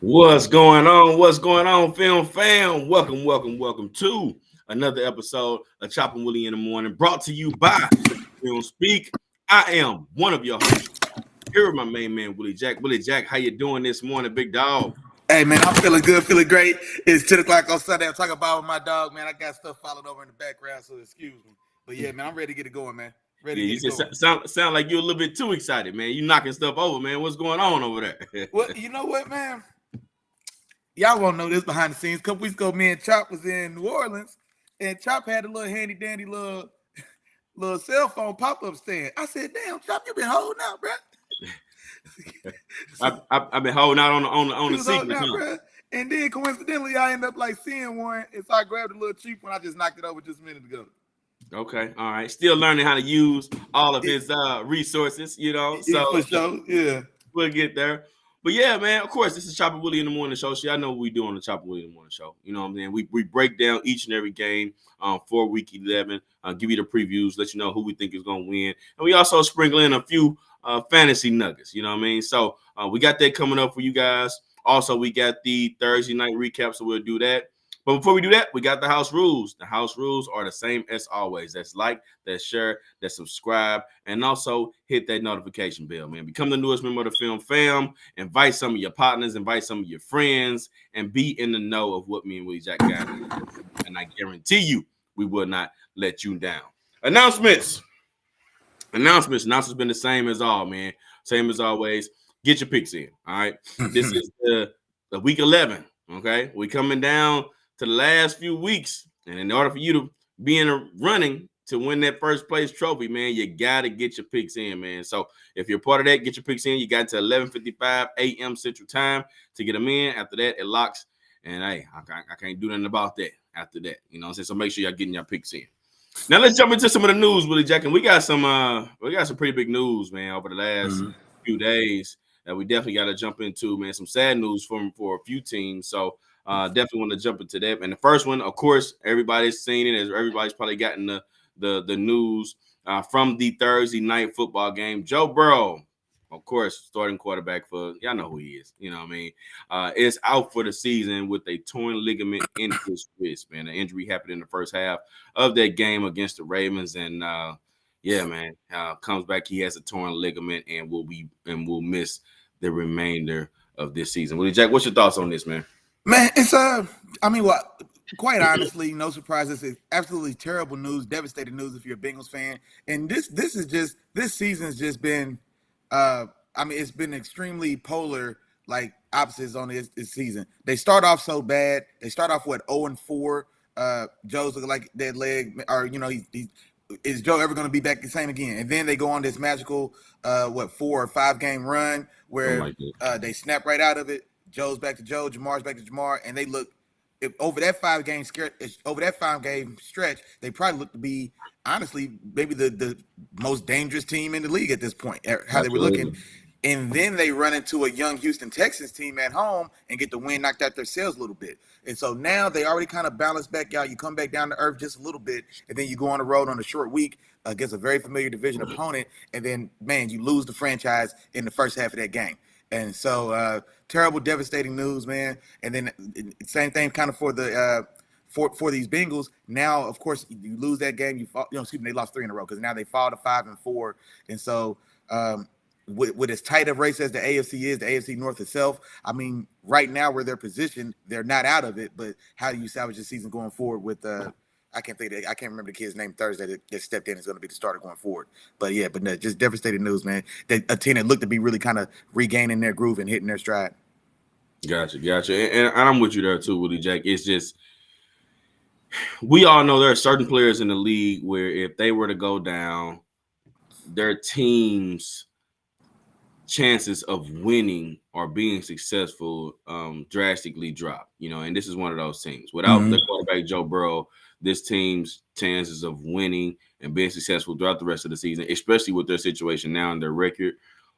What's going on? What's going on, film fam? Welcome to another episode of Chop Willie in the Morning, brought to you by Film Speak. I am one of your hosts. Here with my main man, Willie Jack. Willie Jack, how you doing this morning, big dog? Hey man, I'm feeling good, feeling great. It's 10 o'clock on Sunday. I'm talking about with my dog, man. I got stuff following over in the background, so excuse me. But yeah, man, I'm ready to get it going, man. Ready Yeah, to you get it going. just sound like you're a little bit too excited, man. You knocking stuff over, man. What's going on over there? Well, you know what, man? Y'all won't know this behind the scenes. A couple weeks ago, me and Chop was in New Orleans, and Chop had a little handy dandy little cell phone pop-up stand. I said, damn, Chop, you been holding out, bro. I've been holding out on the secret, bro. And then coincidentally, I ended up like seeing one, and so I grabbed a little cheap one. I just knocked it over just a minute ago. Okay, all right. Still learning how to use all of his resources, So for sure, yeah. We'll get there. But yeah, man, of course, this is Chop Willie in the Morning Show. So y'all know what we do on the Chop Willie in the Morning Show. You know what I'm saying? We break down each and every game for week 11, give you the previews, let you know who we think is going to win. And we also sprinkle in a few fantasy nuggets, you know what I mean? So we got that coming up for you guys. Also, we got the Thursday night recap, so we'll do that. But before we do that, we got the house rules. The house rules are the same as always. That's like, that's share, that's subscribe, and also hit that notification bell, man. Become the newest member of the Film Fam. Invite some of your partners, invite some of your friends, and be in the know of what me and Willie Jack got. And I guarantee you, we will not let you down. Announcements been the same as all, man. Same as always. Get your picks in, all right? This is the week 11, okay? We coming down to the last few weeks, and in order for you to be in a running to win that first place trophy, man, you gotta get your picks in, man. So if you're part of that, get your picks in. You got to 11:55 a.m. Central Time to get them in. After that, it locks, and hey, I can't do nothing about that after that. You know what I'm saying? So make sure y'all getting your picks in. Now let's jump into some of the news, Willie Jack, and we got some pretty big news, man, over the last few days that we definitely got to jump into, man. Some sad news for a few teams, so definitely want to jump into that. And the first one, of course, everybody's seen it, as everybody's probably gotten the news from the Thursday night football game. Joe Burrow, of course, starting quarterback for, y'all know who he is, you know what I mean, is out for the season with a torn ligament in his wrist, man. The injury happened in the first half of that game against the Ravens, and yeah, man, comes back. He has a torn ligament and will miss the remainder of this season. Willie Jack, what's your thoughts on this, man? Man, it's quite honestly, no surprises. It's absolutely terrible news, devastating news if you're a Bengals fan. And this season's just been it's been extremely polar, like opposites on this season. They start off so bad. They start off 0-4. Joe's looking like dead leg, or is Joe ever going to be back the same again? And then they go on this magical 4 or 5 game run where they snap right out of it. Joe's back to Joe, Jamar's back to Jamar, and they look over that 5 game stretch. They probably look to be, honestly, maybe the most dangerous team in the league at this point. How they were looking, and then they run into a young Houston Texans team at home and get the wind knocked out their sails a little bit. And so now they already kind of balance back out. You come back down to earth just a little bit, and then you go on the road on a short week against a very familiar division opponent, and then, man, you lose the franchise in the first half of that game. And so terrible, devastating news, man. And then same thing kind of for the for these Bengals. Now, of course, you lose that game. They lost 3 in a row because now they fall to 5-4. And so with as tight a race as the AFC is, the AFC North itself, I mean, right now where they're positioned, they're not out of it. But how do you salvage the season going forward with I can't remember the kid's name Thursday that stepped in is going to be the starter going forward. But yeah, no, just devastating news, man. A team that looked to be really kind of regaining their groove and hitting their stride. Gotcha. And I'm with you there too, Willie Jack. It's just, we all know there are certain players in the league where if they were to go down, their team's chances of winning or being successful drastically drop. And this is one of those teams. Without the quarterback Joe Burrow, this team's chances of winning and being successful throughout the rest of the season, especially with their situation now and their record,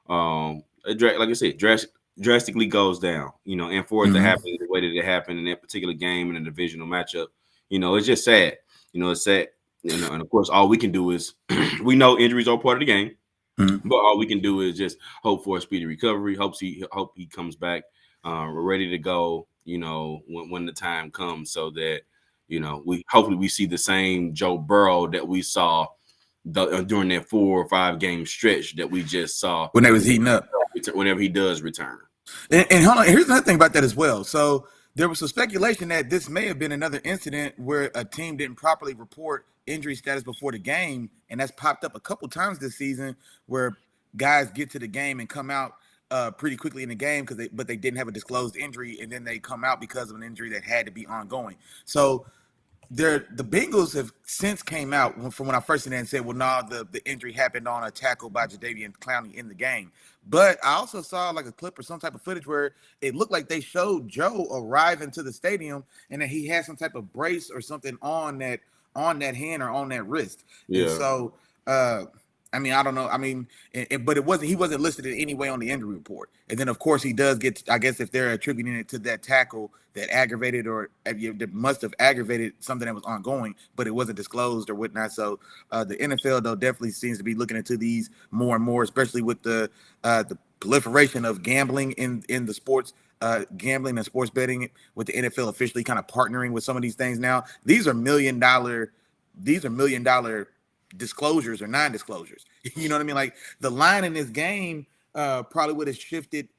like I said, drastically goes down. And for it to happen the way that it happened in that particular game in a divisional matchup, it's just sad. It's sad. And of course, all we can do is we know injuries are part of the game, but all we can do is just hope for a speedy recovery. Hope he comes back we're ready to go. When the time comes, so that we hopefully we see the same Joe Burrow that we saw during that 4 or 5 game stretch that we just saw when they was heating up. Whenever he does return. And hold on, here's another thing about that as well. So there was some speculation that this may have been another incident where a team didn't properly report injury status before the game, and that's popped up a couple times this season where guys get to the game and come out pretty quickly in the game but they didn't have a disclosed injury, and then they come out because of an injury that had to be ongoing. So the Bengals have since came out from when I first seen that and said, well, no, the injury happened on a tackle by Jadeveon Clowney in the game. But I also saw like a clip or some type of footage where it looked like they showed Joe arriving to the stadium and that he had some type of brace or something on that hand or on that wrist. Yeah. And so, I mean, I don't know. I mean, but he wasn't listed in any way on the injury report. And then, of course, he does get, I guess, if they're attributing it to that tackle that aggravated or that must have aggravated something that was ongoing, but it wasn't disclosed or whatnot. So the NFL, though, definitely seems to be looking into these more and more, especially with the proliferation of gambling in the sports. Gambling and sports betting, with the NFL officially kind of partnering with some of these things now. These are million dollar disclosures or non-disclosures. You know what I mean? Like the line in this game probably would have shifted.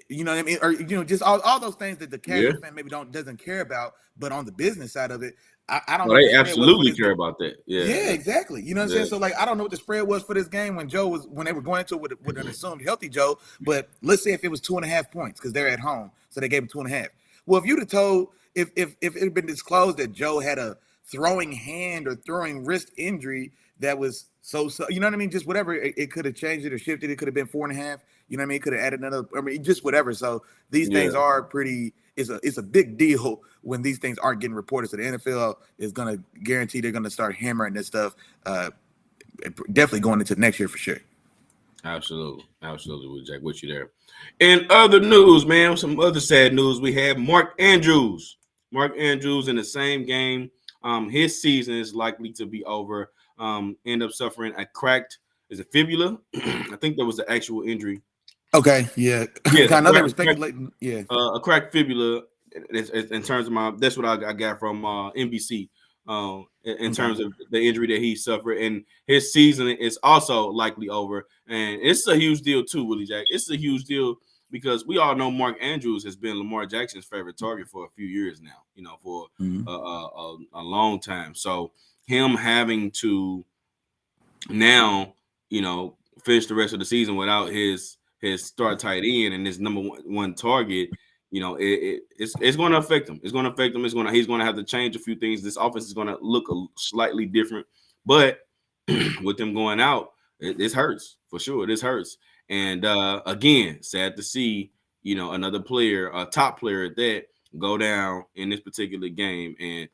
You know what I mean? Or just all those things that the casual fan maybe doesn't care about, but on the business side of it, I don't know. They absolutely care about that. Yeah, exactly. You know what I'm saying? So like, I don't know what the spread was for this game when they were going into it with an assumed healthy Joe. But let's say if it was 2.5 points because they're at home, so they gave him 2.5. Well, if you'd have told if it had been disclosed that Joe had a throwing hand or throwing wrist injury that was so you know what I mean? Just whatever, it could have changed it or shifted. It could have been 4.5. You know what I mean? It could have added another. I mean, just whatever. So these things are pretty. It's a big deal when these things aren't getting reported. So the NFL is going to guarantee they're going to start hammering this stuff. Definitely going into next year for sure. Absolutely, with Jack, with you there. In other news, man, some other sad news. We have Mark Andrews in the same game. His season is likely to be over. End up suffering a cracked, is it fibula? I think that was the actual injury. Okay, yeah. I know they were speculating. Yeah, a cracked fibula. In terms of that's what I got from NBC. In terms of the injury that he suffered, and his season is also likely over, and it's a huge deal too, Willie Jack. It's a huge deal because we all know Mark Andrews has been Lamar Jackson's favorite target for a few years now. For a long time. So him having to now, finish the rest of the season without his star tight end and his number one target, it's going to affect him. It's going to affect him. He's going to have to change a few things. This offense is going to look slightly different, but with them going out, it hurts for sure. This hurts. And again, sad to see, another player, a top player at that, go down in this particular game. And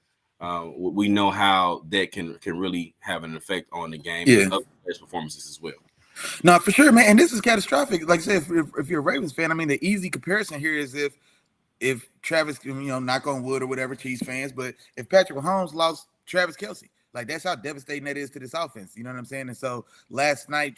we know how that can really have an effect on the game and other players' performances as well. No, for sure, man. And this is catastrophic. Like I said, if you're a Ravens fan, I mean, the easy comparison here is if Travis, knock on wood or whatever, Chiefs fans, but if Patrick Mahomes lost Travis Kelce, like that's how devastating that is to this offense. You know what I'm saying? And so last night,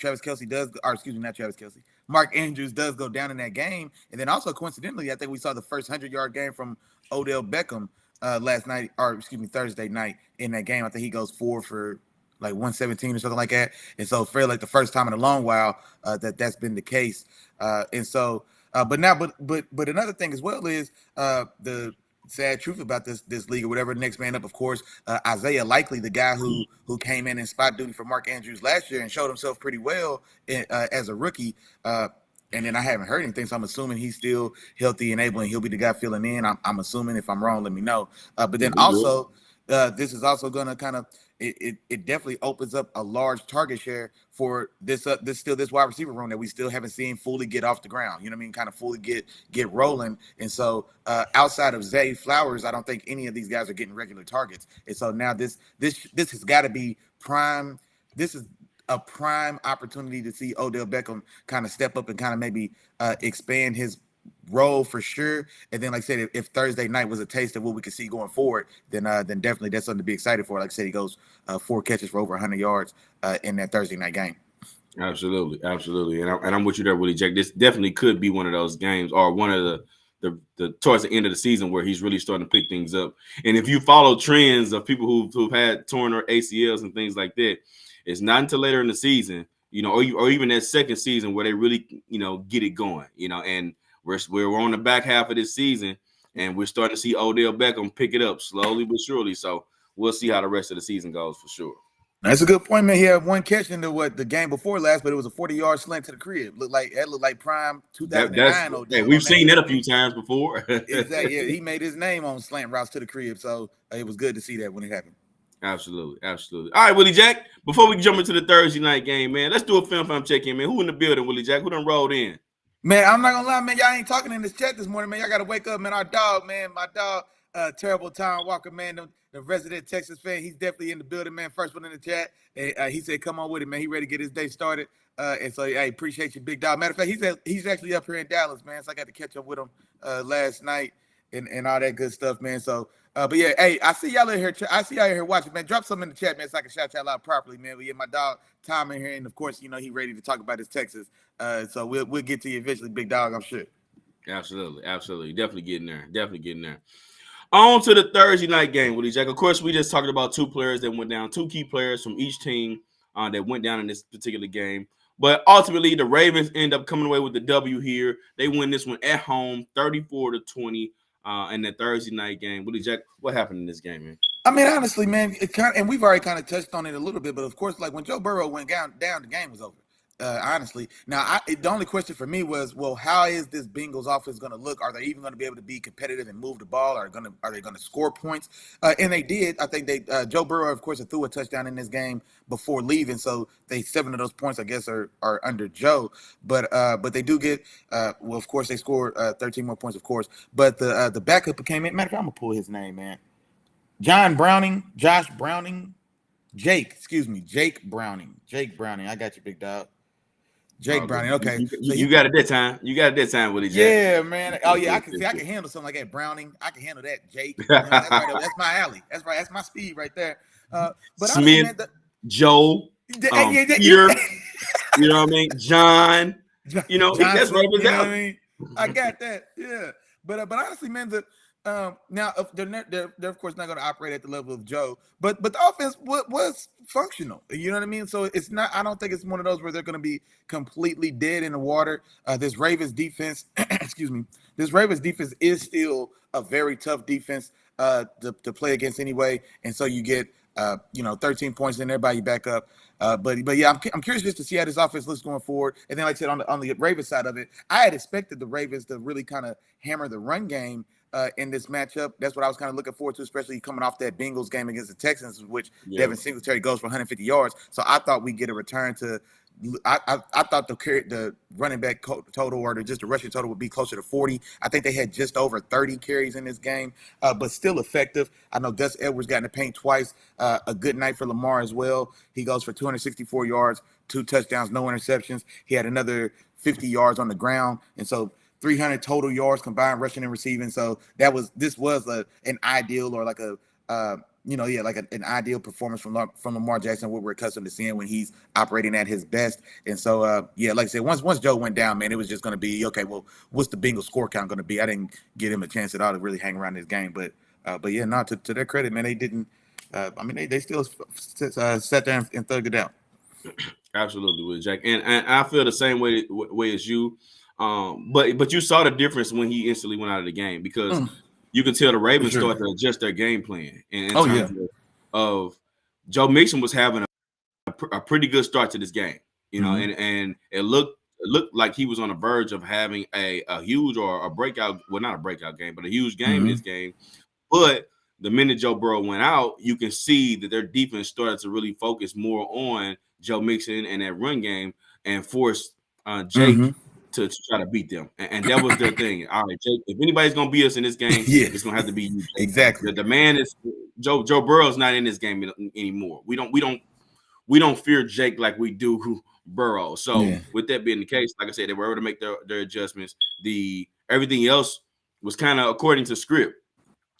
Mark Andrews does go down in that game. And then also coincidentally, I think we saw the first 100-yard game from Odell Beckham Thursday night in that game. I think he goes 4 for like 117 or something like that. And so for like the first time in a long while that's been the case. And so, but another thing as well is the sad truth about this league or whatever. Next man up, of course, Isaiah Likely, the guy who came in spot duty for Mark Andrews last year and showed himself pretty well as a rookie. And then I haven't heard anything, so I'm assuming he's still healthy and able, and he'll be the guy filling in. I'm assuming. If I'm wrong, let me know. But then also, this is also going to kind of it definitely opens up a large target share for this wide receiver room that we still haven't seen fully get off the ground. You know what I mean? Kind of fully get rolling. And so outside of Zay Flowers, I don't think any of these guys are getting regular targets. And so now this has got to be prime. This is a prime opportunity to see Odell Beckham kind of step up and kind of maybe expand his role for sure. And then, like I said, if Thursday night was a taste of what we could see going forward, then definitely that's something to be excited for. Like I said, he goes 4 catches for over 100 yards in that Thursday night game. Absolutely. And I'm with you there, Willie Jack. This definitely could be one of those games or one of the towards the end of the season where he's really starting to pick things up. And if you follow trends of people who've had torn or ACLs and things like that, it's not until later in the season, or even that second season where they really, get it going, and we're on the back half of this season and we're starting to see Odell Beckham pick it up slowly but surely. So we'll see how the rest of the season goes for sure. That's a good point, man. He had one catch in the game before last, but it was a 40-yard slant to the crib. Looked like prime 2009 Odell. We've seen that a few times before. Exactly. Yeah, he made his name on slant routes to the crib, so it was good to see that when it happened. Absolutely. All right, Willie Jack. Before we jump into the Thursday night game, man, let's do a film check-in, man. Who in the building, Willie Jack? Who done rolled in? Man, I'm not gonna lie, man. Y'all ain't talking in this chat this morning, man. Y'all gotta wake up, man. Our dog, man. My dog, terrible Tom Walker, man. The resident Texas fan. He's definitely in the building, man. First one in the chat. And, he said, "Come on with it, man. He ready to get his day started." And so, I appreciate you, big dog. Matter of fact, he's actually up here in Dallas, man. So I got to catch up with him last night and all that good stuff, man. So, but yeah, hey, I see y'all in here. I see y'all in here watching, man. Drop something in the chat, man, so I can shout y'all out properly, man. But yeah, my dog Tom in here, and of course, he ready to talk about his Texas. So we'll get to you eventually, big dog. I'm sure. Absolutely. Definitely getting there. On to the Thursday night game, Willie Jack. Of course, we just talked about two players that went down, two key players from each team that went down in this particular game. But ultimately, the Ravens end up coming away with the W here. They win this one at home, 34-20, in the Thursday night game. Willie Jack, what happened in this game, man? I mean, honestly, man, and we've already kind of touched on it a little bit, but of course, like when Joe Burrow went down, the game was over. Honestly, now the only question for me was, well, how is this Bengals offense going to look? Are they even going to be able to be competitive and move the ball? Are they going to score points? And they did. I think Joe Burrow, of course, threw a touchdown in this game before leaving, so 7 of those points, I guess, are under Joe. But they do get well, of course, they scored 13 more points, of course. But the backup came in. Matter of fact, I'm gonna pull his name, man. Jake Browning. I got you, big dog. Jake Browning. Okay. You got it that time. Willie Jack. Yeah, man. Oh, yeah. I can handle something like that. Browning. I can handle that. Jake. That's right. That's my alley. That's right. That's my speed right there. But Smith, man, Joe, Peter. You know what I mean? John. Johnson, that's right. You know what I mean? I got that. Yeah. But honestly, man, now they're of course not going to operate at the level of Joe, but the offense was functional. You know what I mean? So it's not. I don't think it's one of those where they're going to be completely dead in the water. This Ravens defense, excuse me, this Ravens defense is still a very tough defense to play against anyway. And so you get 13 points in there by you back up. But yeah, I'm curious just to see how this offense looks going forward. And then, like I said, on the Ravens side of it, I had expected the Ravens to really kind of hammer the run game in this matchup. That's what I was kind of looking forward to, especially coming off that Bengals game against the Texans, which Devin Singletary goes for 150 yards. So I thought we'd get a return to I thought the running back total or just the rushing total would be closer to 40. I think they had just over 30 carries in this game, but still effective. I know Gus Edwards got in the paint twice. A good night for Lamar as well. He goes for 264 yards, 2 touchdowns, no interceptions. He had another 50 yards on the ground, and so 300 total yards combined rushing and receiving. So this was an ideal or like an ideal performance from Lamar Jackson, what we're accustomed to seeing when he's operating at his best. And so, like I said, once Joe went down, man, it was just going to be, okay, well, what's the Bengals score count going to be? I didn't give him a chance at all to really hang around this game. But yeah, no, to their credit, man, they didn't. They still sat there and thugged it out. Absolutely, Will Jack. And I feel the same way as you. But you saw the difference when he instantly went out of the game because you can tell the Ravens started to adjust their game plan. And in terms of Joe Mixon was having a pretty good start to this game, and it looked like he was on the verge of having a huge or a breakout, well, not a breakout game, but a huge game in this game. But the minute Joe Burrow went out, you can see that their defense started to really focus more on Joe Mixon and that run game and force Jake to try to beat them. And that was their thing. All right, Jake, if anybody's going to beat us in this game, it's going to have to be you, Jake. Exactly. The man is Joe Burrow's not in this game anymore. We don't fear Jake like we do Burrow. So with that being the case, like I said, they were able to make their adjustments. Everything else was kind of according to script.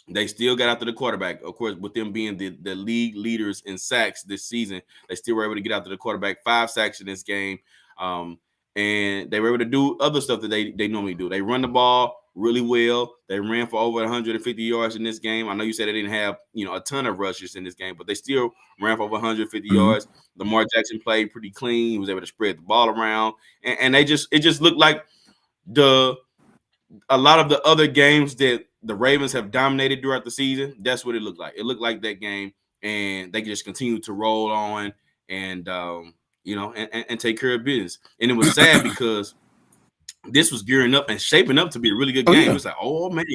They still got after the quarterback. Of course, with them being the league leaders in sacks this season, they still were able to get after the quarterback. 5 sacks in this game. and they were able to do other stuff that they normally do. They run the ball really well. They ran for over 150 yards in this game. I know you said they didn't have a ton of rushes in this game, but they still ran for over 150 yards. Lamar Jackson played pretty clean. He was able to spread the ball around, and it just looked like a lot of the other games that the Ravens have dominated throughout the season. That's what it looked like. It looked like that game, and they just continued to roll on and and take care of business. And it was sad because this was gearing up and shaping up to be a really good game. It's like, oh man,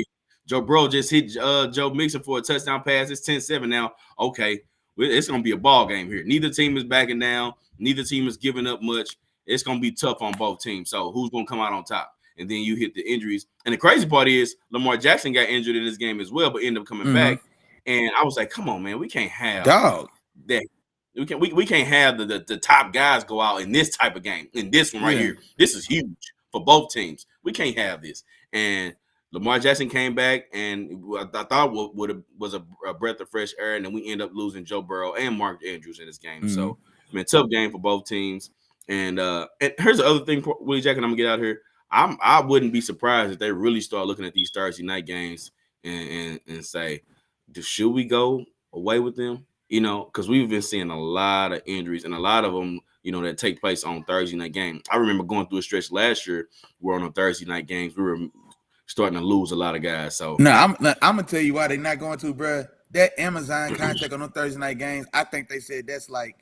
Joe Burrow just hit Joe Mixon for a touchdown pass. It's 10-7 now. Okay, it's going to be a ball game here. Neither team is backing down. Neither team is giving up much. It's going to be tough on both teams. So who's going to come out on top? And then you hit the injuries. And the crazy part is Lamar Jackson got injured in this game as well, but ended up coming back. And I was like, come on, man, we can't have that. We can't have the top guys go out in this type of game. In this one right here, this is huge for both teams. We can't have this. And Lamar Jackson came back, and I thought was a breath of fresh air. And then we end up losing Joe Burrow and Mark Andrews in this game. So, I mean, tough game for both teams. And here's the other thing, Willie Jack, and I'm gonna get out here. I wouldn't be surprised if they really start looking at these Thursday night games and say, should we go away with them? Because we've been seeing a lot of injuries and a lot of them, that take place on Thursday night games. I remember going through a stretch last year where on the Thursday night games we were starting to lose a lot of guys. So I'm gonna tell you why they're not going to, bro. That Amazon contract on those Thursday night games, I think they said that's like,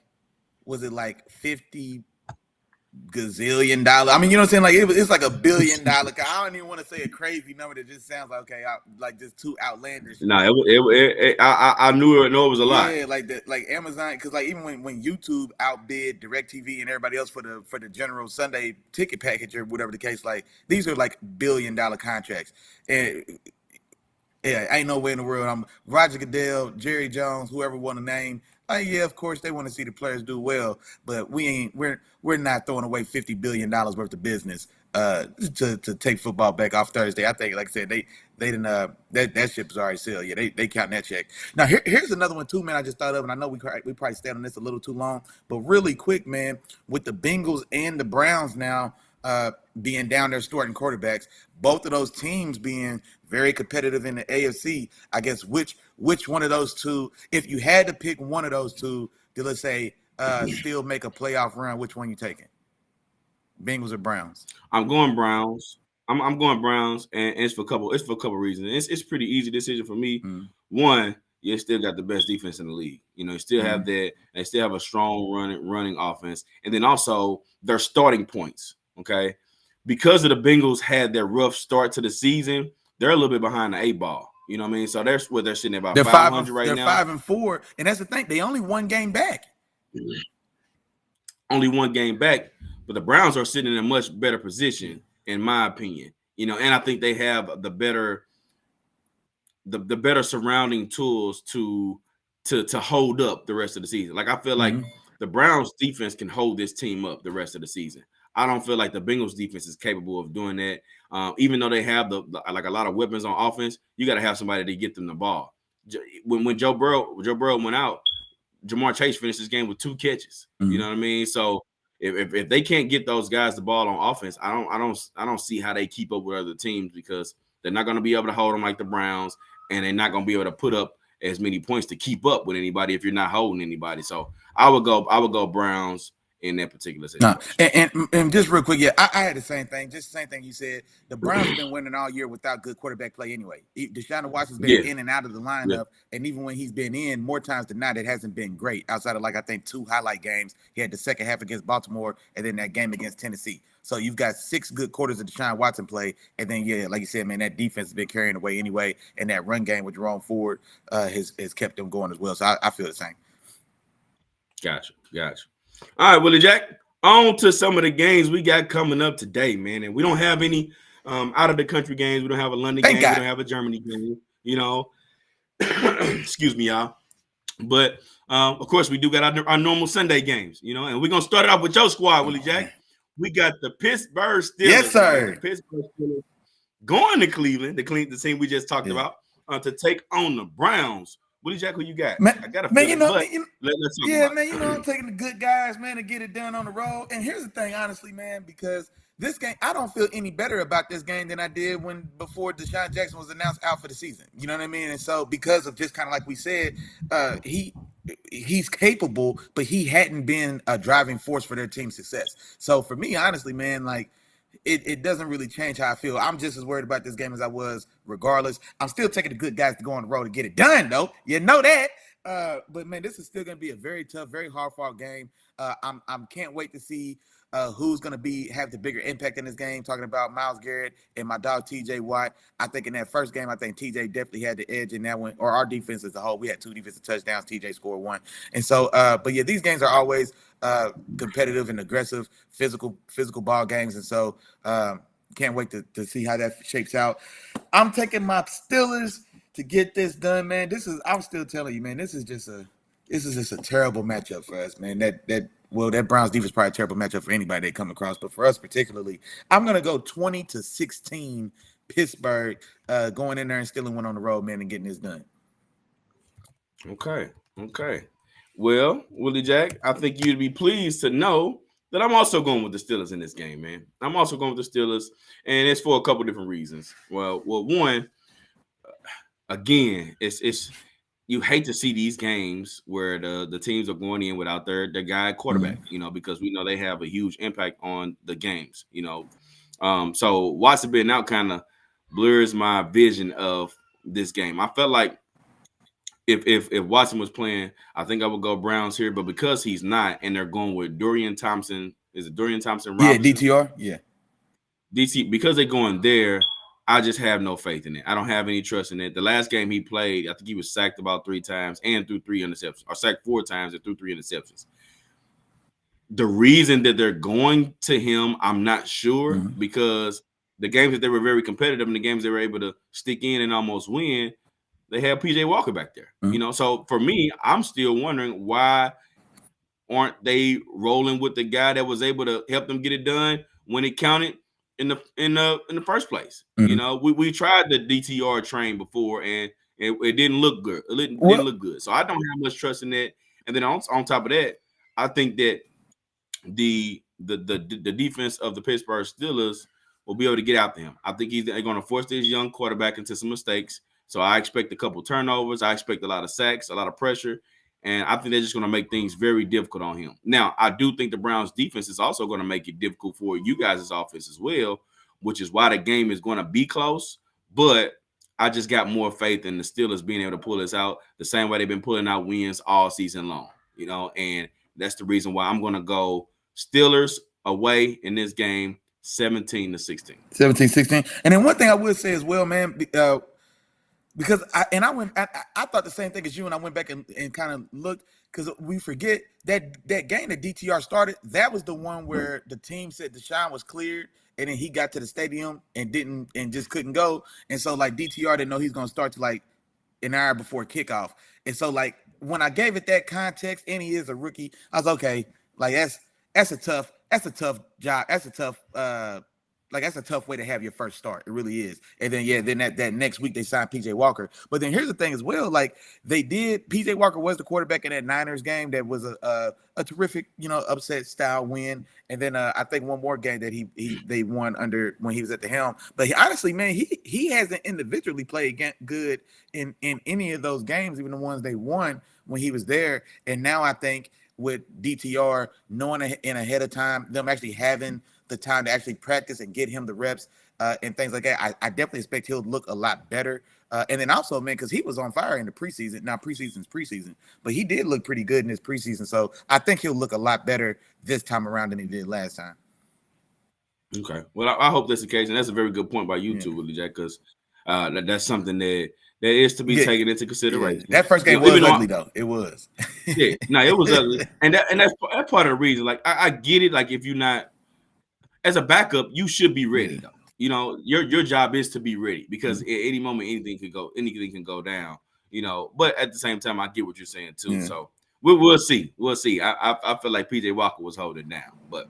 was it like $50 gazillion? I mean, you know what I'm saying? Like it's like $1 billion. I don't even want to say a crazy number that just sounds like like just too outlandish. No, I knew it. No, it was a lot. Yeah, like that, like Amazon, because like even when YouTube outbid DirecTV and everybody else for the general Sunday ticket package or whatever the case, like these are like $1 billion contracts, and yeah, ain't no way in the world. I'm Roger Goodell, Jerry Jones, whoever want to name. Yeah, of course they want to see the players do well, but we're not throwing away $50 billion worth of business to take football back off Thursday. I think, like I said, they didn't that ship's already sailed. Yeah, they counting that check. Now here's another one too, man. I just thought of, and I know we probably stayed on this a little too long, but really quick, man, with the Bengals and the Browns now being down their starting quarterbacks, both of those teams being very competitive in the AFC. I guess which one of those two, if you had to pick one of those two to, let's say, still make a playoff run, which one you taking? Bengals or Browns? I'm going Browns. I'm going Browns, and it's for a couple reasons. It's pretty easy decision for me. One, you still got the best defense in the league. You still have that. They still have a strong running offense, and then also their starting points. Okay, because of the Bengals had their rough start to the season, they're a little bit behind the 8 ball. You know what I mean? So they're sitting at about 500 right now. They're 5-4, and that's the thing. They only one game back. Only one game back, but the Browns are sitting in a much better position, in my opinion. And I think they have the better surrounding tools to hold up the rest of the season. Like I feel like the Browns defense can hold this team up the rest of the season. I don't feel like the Bengals defense is capable of doing that. Even though they have like a lot of weapons on offense, you got to have somebody to get them the ball. When Joe Burrow went out, Jamar Chase finished this game with 2 catches. You know what I mean? So if they can't get those guys the ball on offense, I don't see how they keep up with other teams, because they're not going to be able to hold them like the Browns, and they're not going to be able to put up as many points to keep up with anybody if you're not holding anybody. So I would go Browns in that particular situation. And just real quick, I had the same thing. Just the same thing you said. The Browns have been winning all year without good quarterback play anyway. Deshaun Watson's been in and out of the lineup, and even when he's been in, more times than not, it hasn't been great. Outside of I think 2 highlight games. He had the second half against Baltimore, and then that game against Tennessee. So you've got 6 good quarters of Deshaun Watson play, and then like you said, man, that defense has been carrying away anyway, and that run game with Jerome Ford has kept them going as well. So I feel the same. Gotcha. All right, Willie Jack, on to some of the games we got coming up today, man. And we don't have any out of the country games. We don't have a London game. We don't have a Germany game, Excuse me, y'all. But, of course, we do got our normal Sunday games, and we're going to start it off with your squad, Willie Jack. We got the Pittsburgh Steelers. Yes, sir. Pittsburgh Steelers going to Cleveland, the team we just talked about, to take on the Browns, Willie Jack, who you got? Man, I got a man, feeling, but let's talk yeah, about man, it. you know, I'm taking the good guys, man, to get it done on the road. And here's the thing, honestly, man, because this game, I don't feel any better about this game than I did before Deshaun Jackson was announced out for the season. You know what I mean? And so, because of just kind of like we said, he's capable, but he hadn't been a driving force for their team's success. So for me, honestly, man, like it doesn't really change how I feel. I'm just as worried about this game as I was regardless. I'm still taking the good guys to go on the road to get it done, though. You know that. But man, this is still going to be a very tough, very hard fought game. I'm can't wait to see who's going to have the bigger impact in this game. Talking about Myles Garrett and my dog TJ Watt. I think in that first game, I think TJ definitely had the edge in that one. Or our defense as a whole, we had 2 defensive touchdowns. TJ scored 1, and so. But yeah, these games are always competitive and aggressive, physical ball games, and so can't wait to see how that shapes out. I'm taking my Steelers to get this done, man. I'm still telling you, man, this is just a terrible matchup for us, man. That Browns defense is probably a terrible matchup for anybody they come across, but for us particularly, I'm gonna go 20-16 Pittsburgh, going in there and stealing one on the road, man, and getting this done. Okay. Well, Willie Jack, I think you'd be pleased to know that I'm also going with the Steelers in this game, man. I'm also going with the Steelers, and it's for a couple different reasons. Well, one, again, it's you hate to see these games where the teams are going in without their guy quarterback, because we know they have a huge impact on the games, So Watson being out kind of blurs my vision of this game. I felt like if Watson was playing, I think I would go Browns here, but because he's not, and they're going with Dorian Thompson, is it Dorian Thompson Robinson? Yeah, DTR, yeah. DC, because they're going there, I just have no faith in it. I don't have any trust in it. The last game he played, I think he was sacked about 3 times and threw 3 interceptions, or sacked 4 times and threw 3 interceptions. The reason that they're going to him, I'm not sure, because the games that they were very competitive and the games they were able to stick in and almost win, they have PJ Walker back there, So for me, I'm still wondering why aren't they rolling with the guy that was able to help them get it done when it counted in the first place. We tried the DTR train before and it didn't look good. It didn't look good. So I don't have much trust in that. And then on top of that, I think that the defense of the Pittsburgh Steelers will be able to get out to him. I think they're going to force this young quarterback into some mistakes. So I expect a couple turnovers. I expect a lot of sacks, a lot of pressure. And I think they're just going to make things very difficult on him. Now, I do think the Browns defense is also going to make it difficult for you guys' offense as well, which is why the game is going to be close. But I just got more faith in the Steelers being able to pull this out the same way they've been pulling out wins all season long, and that's the reason why I'm going to go Steelers away in this game, 17-16. 17-16. And then one thing I would say as well, man, because I thought the same thing as you, and I went back and kind of looked, because we forget that game that DTR started, that was the one where the team said Deshaun was cleared, and then he got to the stadium and just couldn't go. And so like DTR didn't know he's going to start to like an hour before kickoff. And so like when I gave it that context, and he is a rookie, I was okay. Like that's a tough job. That's a tough way to have your first start. It really is. And then that next week they signed PJ Walker. But then here's the thing as well. Like PJ Walker was the quarterback in that Niners game that was a terrific, upset style win. And then I think one more game that they won under when he was at the helm. But honestly, man, he hasn't individually played good in any of those games, even the ones they won when he was there. And now I think with DTR knowing in ahead of time, them actually having the time to actually practice and get him the reps and things like that, I definitely expect he'll look a lot better. And then also, man, because he was on fire in the preseason. Now, preseason's preseason, but he did look pretty good in his preseason. So I think he'll look a lot better this time around than he did last time. Okay. Well, I hope that's the case. And that's a very good point by you too, Willie Jack, because that's something that is to be taken into consideration. Yeah. That first game was ugly, though. It was. It was ugly. And that's part of the reason. Like, I get it. Like, if you're not, as a backup, you should be ready, though. Your job is to be ready, because at any moment anything can go down. But at the same time, I get what you're saying too. Yeah. So we'll see. I feel like PJ Walker was holding down, but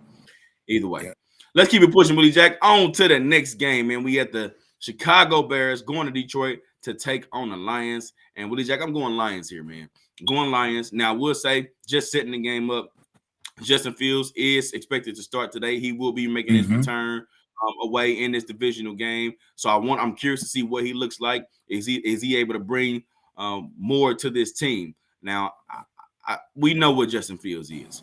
either way, let's keep it pushing, Willie Jack. On to the next game, man. We at the Chicago Bears going to Detroit, to take on the Lions. And Willie Jack, I'm going Lions here, man. Going Lions. Now, I will say, just setting the game up, Justin Fields is expected to start today. He will be making his return away in this divisional game. So I'm curious to see what he looks like. Is he able to bring more to this team? Now, we know what Justin Fields is.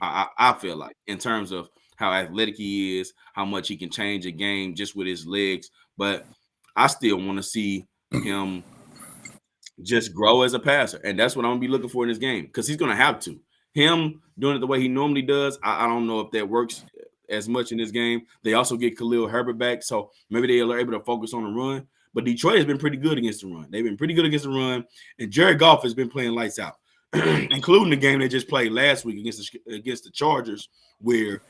I feel like in terms of how athletic he is, how much he can change a game just with his legs. But I still want to see him just grow as a passer. And that's what I'm going to be looking for in this game because he's going to have to. Him doing it the way he normally does, I don't know if that works as much in this game. They also get Khalil Herbert back, so maybe they are able to focus on the run. But Detroit has been pretty good against the run. They've been pretty good against the run, and Jared Goff has been playing lights out, including the game they just played last week against the Chargers, where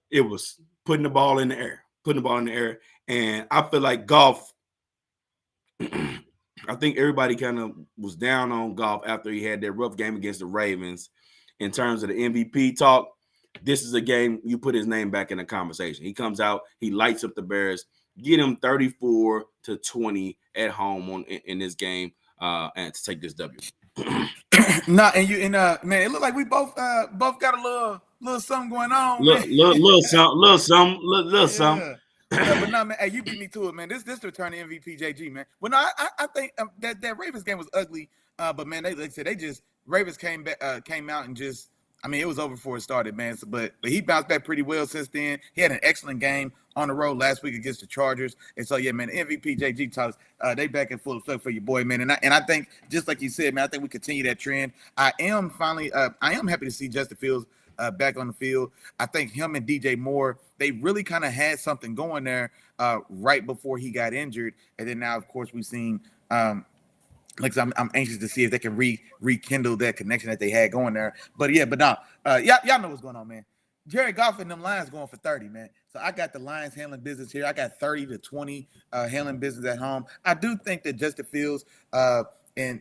it was putting the ball in the air. And I feel like Goff I think everybody kind of was down on Goff after he had that rough game against the Ravens. In terms of the MVP talk, this is a game you put his name back in the conversation. He comes out, he lights up the Bears, get him 34-20 at home in this game, and to take this W. Man, it looked like we both got a little something going on. Little something. But no, man, hey, you beat me to it, man. This the return to MVP JG, man. Well, no, I think that Ravens game was ugly, but man, Ravens came out and just, I mean, it was over before it started, man. So, but he bounced back pretty well since then. He had an excellent game on the road last week against the Chargers, and so yeah, man, MVP JG talks, they back in full effect for your boy, man. And I think just like you said, man, I think we continue that trend. I am happy to see Justin Fields back on the field. I think him and DJ Moore, they really kind of had something going there right before he got injured, and then now, of course, we've seen. Like I'm anxious to see if they can rekindle that connection that they had going there. But yeah, y'all know what's going on, man. Jared Goff and them Lions going for 30, man. So I got the Lions handling business here. I got 30-20 handling business at home. I do think that Justin Fields is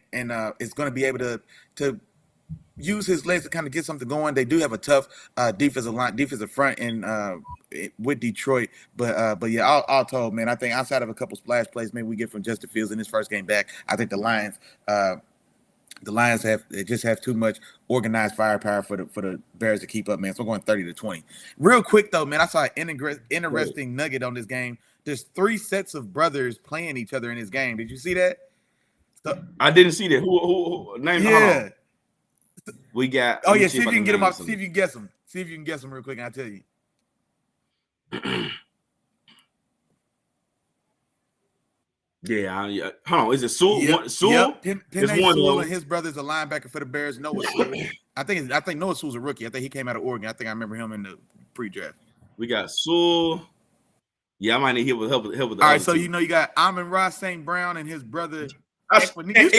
going to be able to use his legs to kind of get something going. They do have a tough defensive front with Detroit, but yeah, all told, man, I think outside of a couple splash plays maybe we get from Justin Fields in his first game back, I think the Lions have too much organized firepower for the Bears to keep up, man. So I'm going 30-20. Real quick though, man, I saw an interesting nugget on this game. There's 3 sets of brothers playing each other in this game. Did you see that? I didn't see that. Who name? Yeah. We got. Oh yeah, see if you can get them off. See if you can guess them. See if you can guess them real quick, and I'll tell you. Yeah. Hold on. Is it Sewell? Yep. Sewell? Yep. Penei Sewell and his brother's a linebacker for the Bears. Noah Sewell. I think Noah Sewell's a rookie. I think he came out of Oregon. I think I remember him in the pre-draft. We got Sewell. Yeah, I might need help with help with the all right, so two. You know you got Amon-Ra St. Brown and his brother Equanimeous.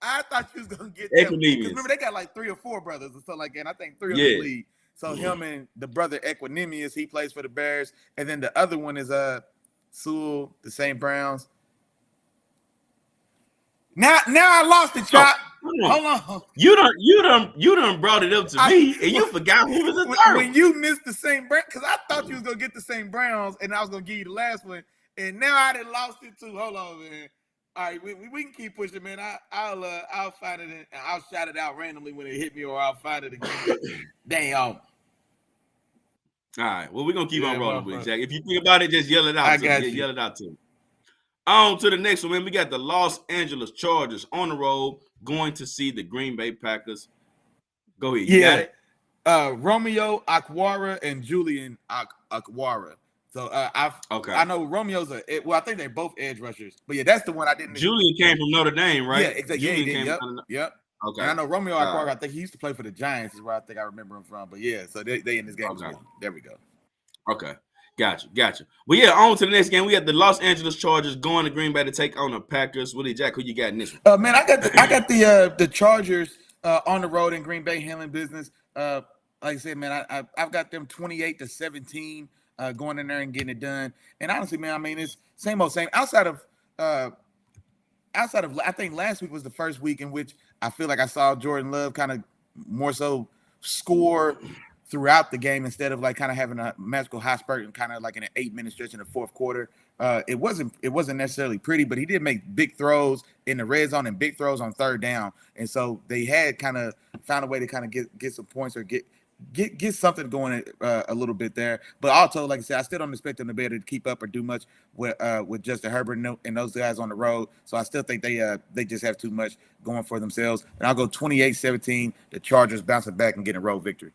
I thought you was gonna get that. Remember, they got like 3 or 4 brothers or something like that. And I think 3 of them lead. So him and the brother Equanimeous, he plays for the Bears, and then the other one is Sewell, the St. Browns. Now I lost the Chop. Hold on. You done brought it up to me, and you forgot who was the third. When you missed the St. Browns, because I thought you was gonna get the St. Browns, and I was gonna give you the last one, and now I done lost it too. Hold on, man. All right, we can keep pushing, man. I'll find it and I'll shout it out randomly when it hit me, or I'll find it again. Damn. All right. Well, we're gonna keep on rolling with it, Jack. If you think about it, just yell it out. Yell it out to him. On to the next one, man. We got the Los Angeles Chargers on the road going to see the Green Bay Packers. Go ahead. You got it? Romeo Okwara and Julian Okwara. So I know Romeo's I think they're both edge rushers, but yeah, that's the one I didn't. Julian came from Notre Dame, right? Yeah, exactly. Julian came yep. Okay. And I know Romeo Okwara. I think he used to play for the Giants, is where I think I remember him from. But yeah, so they in this game. Okay. There we go. Okay, gotcha. Well, yeah, on to the next game. We have the Los Angeles Chargers going to Green Bay to take on the Packers. Willie Jack, who you got in this one? Man, I got the Chargers on the road in Green Bay handling business. Like I said, man, I've got them 28-17. Going in there and getting it done. And honestly, man, I mean, it's same old same. Outside of I think last week was the first week in which I feel like I saw Jordan Love kind of more so score throughout the game instead of like kind of having a magical high spurt and kind of like in an 8-minute stretch in the fourth quarter. It wasn't necessarily pretty, but he did make big throws in the red zone and big throws on third down, and so they had kind of found a way to kind of get some points or get something going a little bit there. But also, like I said, I still don't expect them to be able to keep up or do much with Justin Herbert and those guys on the road. So I still think they just have too much going for themselves. And I'll go 28-17. The Chargers bouncing back and getting a road victory.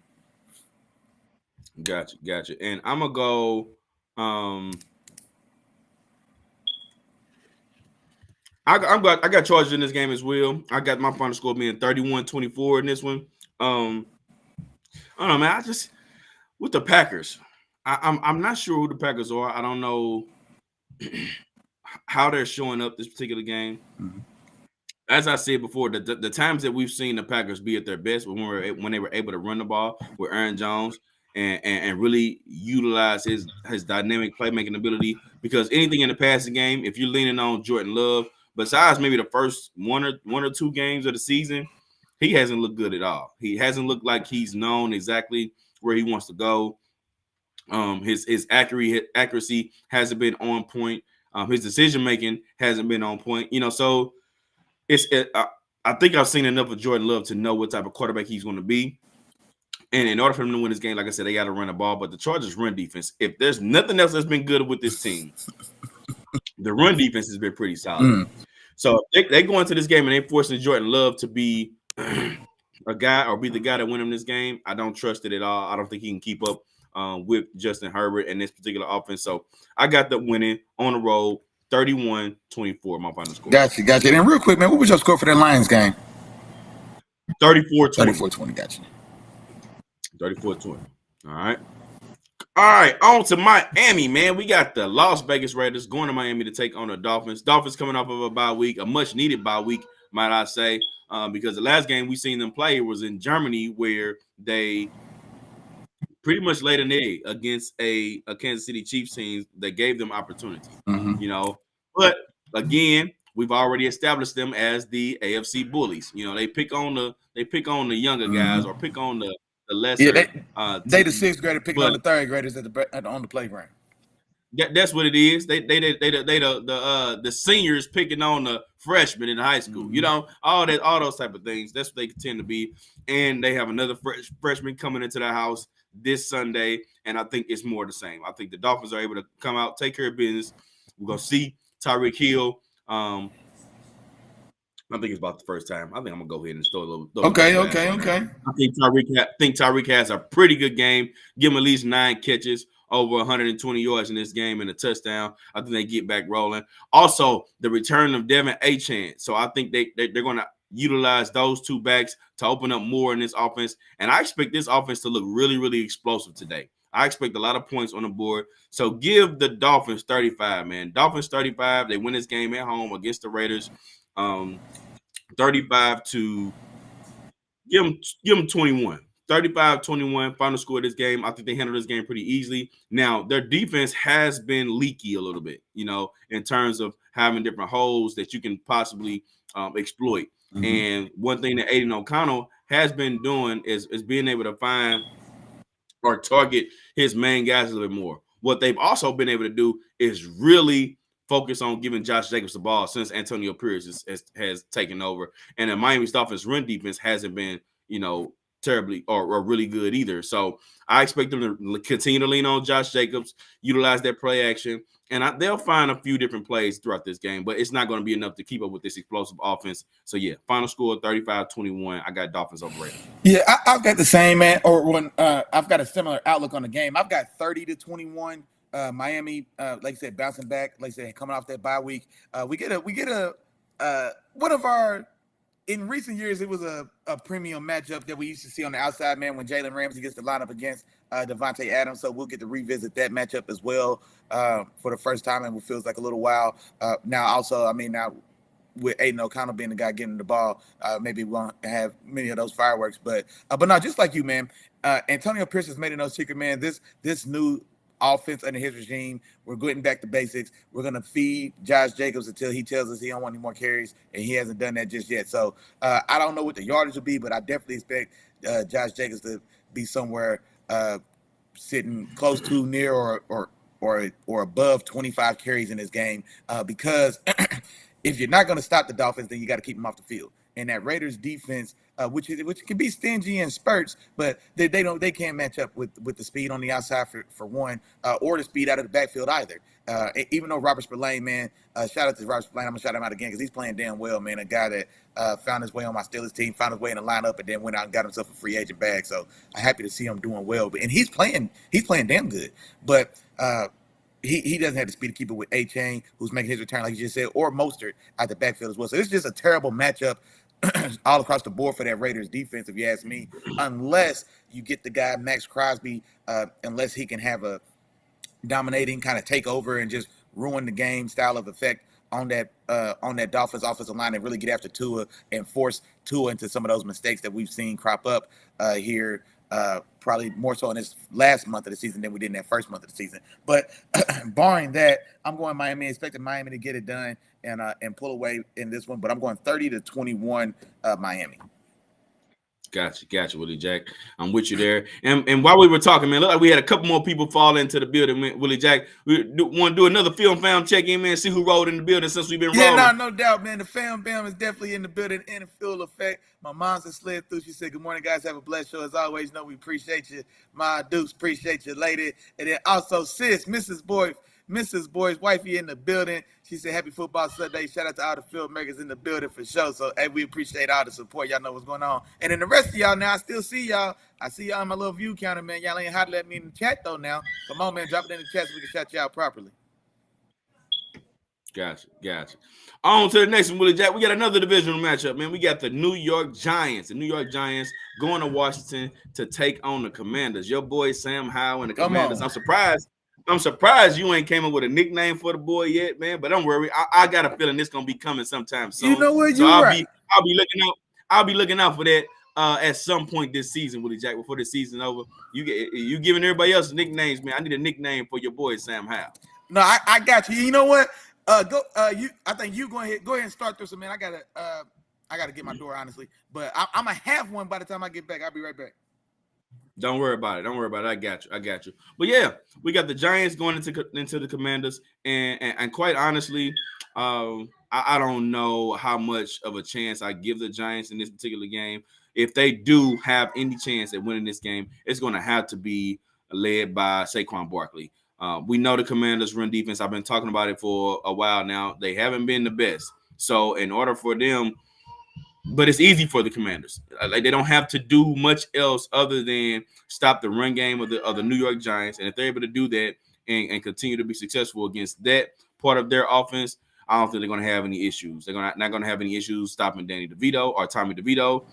Gotcha. And I'm gonna go. I got Chargers in this game as well. I got my final score being 31-24 in this one. I don't know, man. I just with the Packers, I'm not sure who the Packers are. I don't know how they're showing up this particular game. Mm-hmm. As I said before, the times that we've seen the Packers be at their best when they were able to run the ball with Aaron Jones and really utilize his dynamic playmaking ability. Because anything in the passing game, if you're leaning on Jordan Love, besides maybe the first one or two games of the season, he hasn't looked good at all. He hasn't looked like he's known exactly where he wants to go. His accuracy hasn't been on point. His decision making hasn't been on point. So I think I've seen enough of Jordan Love to know what type of quarterback he's going to be. And in order for him to win this game, like I said, they got to run the ball. But the Chargers' run defense, if there's nothing else that's been good with this team, the run defense has been pretty solid. So if they go into this game and they forcing Jordan Love to be a guy or be the guy that win him this game, I don't trust it at all. I don't think he can keep up with Justin Herbert and this particular offense. So I got them winning on the road, 31-24, my final score. Gotcha. And real quick, man, what was your score for that Lions game? 34-20. 34-20, gotcha. 34-20. All right, on to Miami, man. We got the Las Vegas Raiders going to Miami to take on the Dolphins. Dolphins coming off of a bye week, a much-needed bye week, might I say, because the last game we seen them play was in Germany where they pretty much laid an egg against a Kansas City Chiefs team that gave them opportunity. Mm-hmm. But again, we've already established them as the AFC bullies. They pick on the younger guys or pick on the lesser. Yeah, they the sixth grader picking on the third graders on the playground. That's what it is. They the seniors picking on the freshmen in high school. Mm-hmm. All those type of things. That's what they tend to be. And they have another freshman coming into the house this Sunday, and I think it's more the same. I think the Dolphins are able to come out, take care of business. We're gonna see Tyreek Hill. I think it's about the first time. I think I'm gonna go ahead and throw a little. Okay. I think Tyreek has a pretty good game. Give him at least 9 catches, over 120 yards in this game, and a touchdown. I think they get back rolling. Also, the return of Devin Achane. So I think they're gonna utilize those two backs to open up more in this offense. And I expect this offense to look really, really explosive today. I expect a lot of points on the board. So give the Dolphins 35, man. Dolphins 35. They win this game at home against the Raiders. 35 to give them 21. 35-21, final score of this game. I think they handled this game pretty easily. Now, their defense has been leaky a little bit, in terms of having different holes that you can possibly exploit. Mm-hmm. And one thing that Aiden O'Connell has been doing is being able to find or target his main guys a little bit more. What they've also been able to do is really focus on giving Josh Jacobs the ball since Antonio Pierce has taken over. And the Miami Dolphins run defense hasn't been, terribly or really good either. So I expect them to continue to lean on Josh Jacobs, utilize their play action, and they'll find a few different plays throughout this game, but it's not going to be enough to keep up with this explosive offense. So, yeah, final score 35-21. I got Dolphins over Raiders. Yeah, I've got the same, man, I've got a similar outlook on the game. I've got 30-21. Miami, like I said, bouncing back. Like I said, coming off that bye week, we get a one of our. In recent years, it was a premium matchup that we used to see on the outside, man, when Jalen Ramsey gets the lineup against Devontae Adams. So we'll get to revisit that matchup as well for the first time in what feels like a little while. Now with Aiden O'Connell being the guy getting the ball, maybe we won't have many of those fireworks. But no, just like you, man, Antonio Pierce has made it no secret, man. This new offense under his regime, we're getting back to basics. We're going to feed Josh Jacobs until he tells us he don't want any more carries, and he hasn't done that just yet. So I don't know what the yardage will be, but I definitely expect Josh Jacobs to be somewhere sitting close to near or above 25 carries in this game because if you're not going to stop the Dolphins, then you got to keep them off the field. And that Raiders defense, which can be stingy in spurts, but they can't match up with the speed on the outside for one, or the speed out of the backfield either. Even though Robert Spillane, man, shout out to Robert Spillane. I'm gonna shout him out again because he's playing damn well, man. A guy that found his way on my Steelers team, found his way in the lineup, and then went out and got himself a free agent bag. So I'm happy to see him doing well. And he's playing damn good. But he doesn't have the speed to keep it with A-Chain, who's making his return, like you just said, or Mostert at the backfield as well. So it's just a terrible matchup all across the board for that Raiders defense, if you ask me, unless you get the guy Max Crosby, unless he can have a dominating kind of take over and just ruin the game style of effect on that Dolphins offensive line and really get after Tua and force Tua into some of those mistakes that we've seen crop up here probably more so in this last month of the season than we did in that first month of the season. But barring that, I'm going Miami, expecting Miami to get it done and pull away in this one. But I'm going 30-21 Miami. Gotcha, Willie Jack. I'm with you there. And while we were talking, man, look like we had a couple more people fall into the building, man. Willie Jack. We want to do another film fam check-in, man, see who rolled in the building since we've been rolling. Yeah, no doubt, man. The fam bam is definitely in the building in full effect. My mom's has slid through. She said, good morning, guys. Have a blessed show. As always, know we appreciate you. My Dukes, appreciate you, lady. And then also, sis, Mrs. Boyd's wifey in the building. She said, happy football Sunday. Shout out to all the filmmakers in the building for sure. So, hey, we appreciate all the support. Y'all know what's going on. And then the rest of y'all now, I still see y'all. I see y'all in my little view counter, man. Y'all ain't holler at me in the chat, though, now. Come on, man. Drop it in the chat so we can shout you out properly. Gotcha. On to the next one, Willie Jack. We got another divisional matchup, man. We got the New York Giants. The New York Giants going to Washington to take on the Commanders. Your boy Sam Howell and the Commanders. I'm surprised you ain't came up with a nickname for the boy yet, man. But don't worry, I got a feeling it's gonna be coming sometime soon. You know what? So I'll be looking out. I'll be looking out for that at some point this season, Willie Jack. Before the season over, you giving everybody else nicknames, man. I need a nickname for your boy Sam Howell. No, I got you. You know what? I think you go ahead and start this, man. I gotta get my door, honestly. But I'm gonna have one by the time I get back. I'll be right back. Don't worry about it. I got you. But yeah, we got the Giants going into the Commanders, and quite honestly, I don't know how much of a chance I give the Giants in this particular game. If they do have any chance at winning this game, it's going to have to be led by Saquon Barkley. We know the Commanders' run defense. I've been talking about it for a while now. They haven't been the best. So in order for them, but it's easy for the Commanders. Like they don't have to do much else other than stop the run game of the New York Giants. And if they're able to do that and continue to be successful against that part of their offense, I don't think they're going to have any issues. They're not going to have any issues stopping Danny DeVito or Tommy DeVito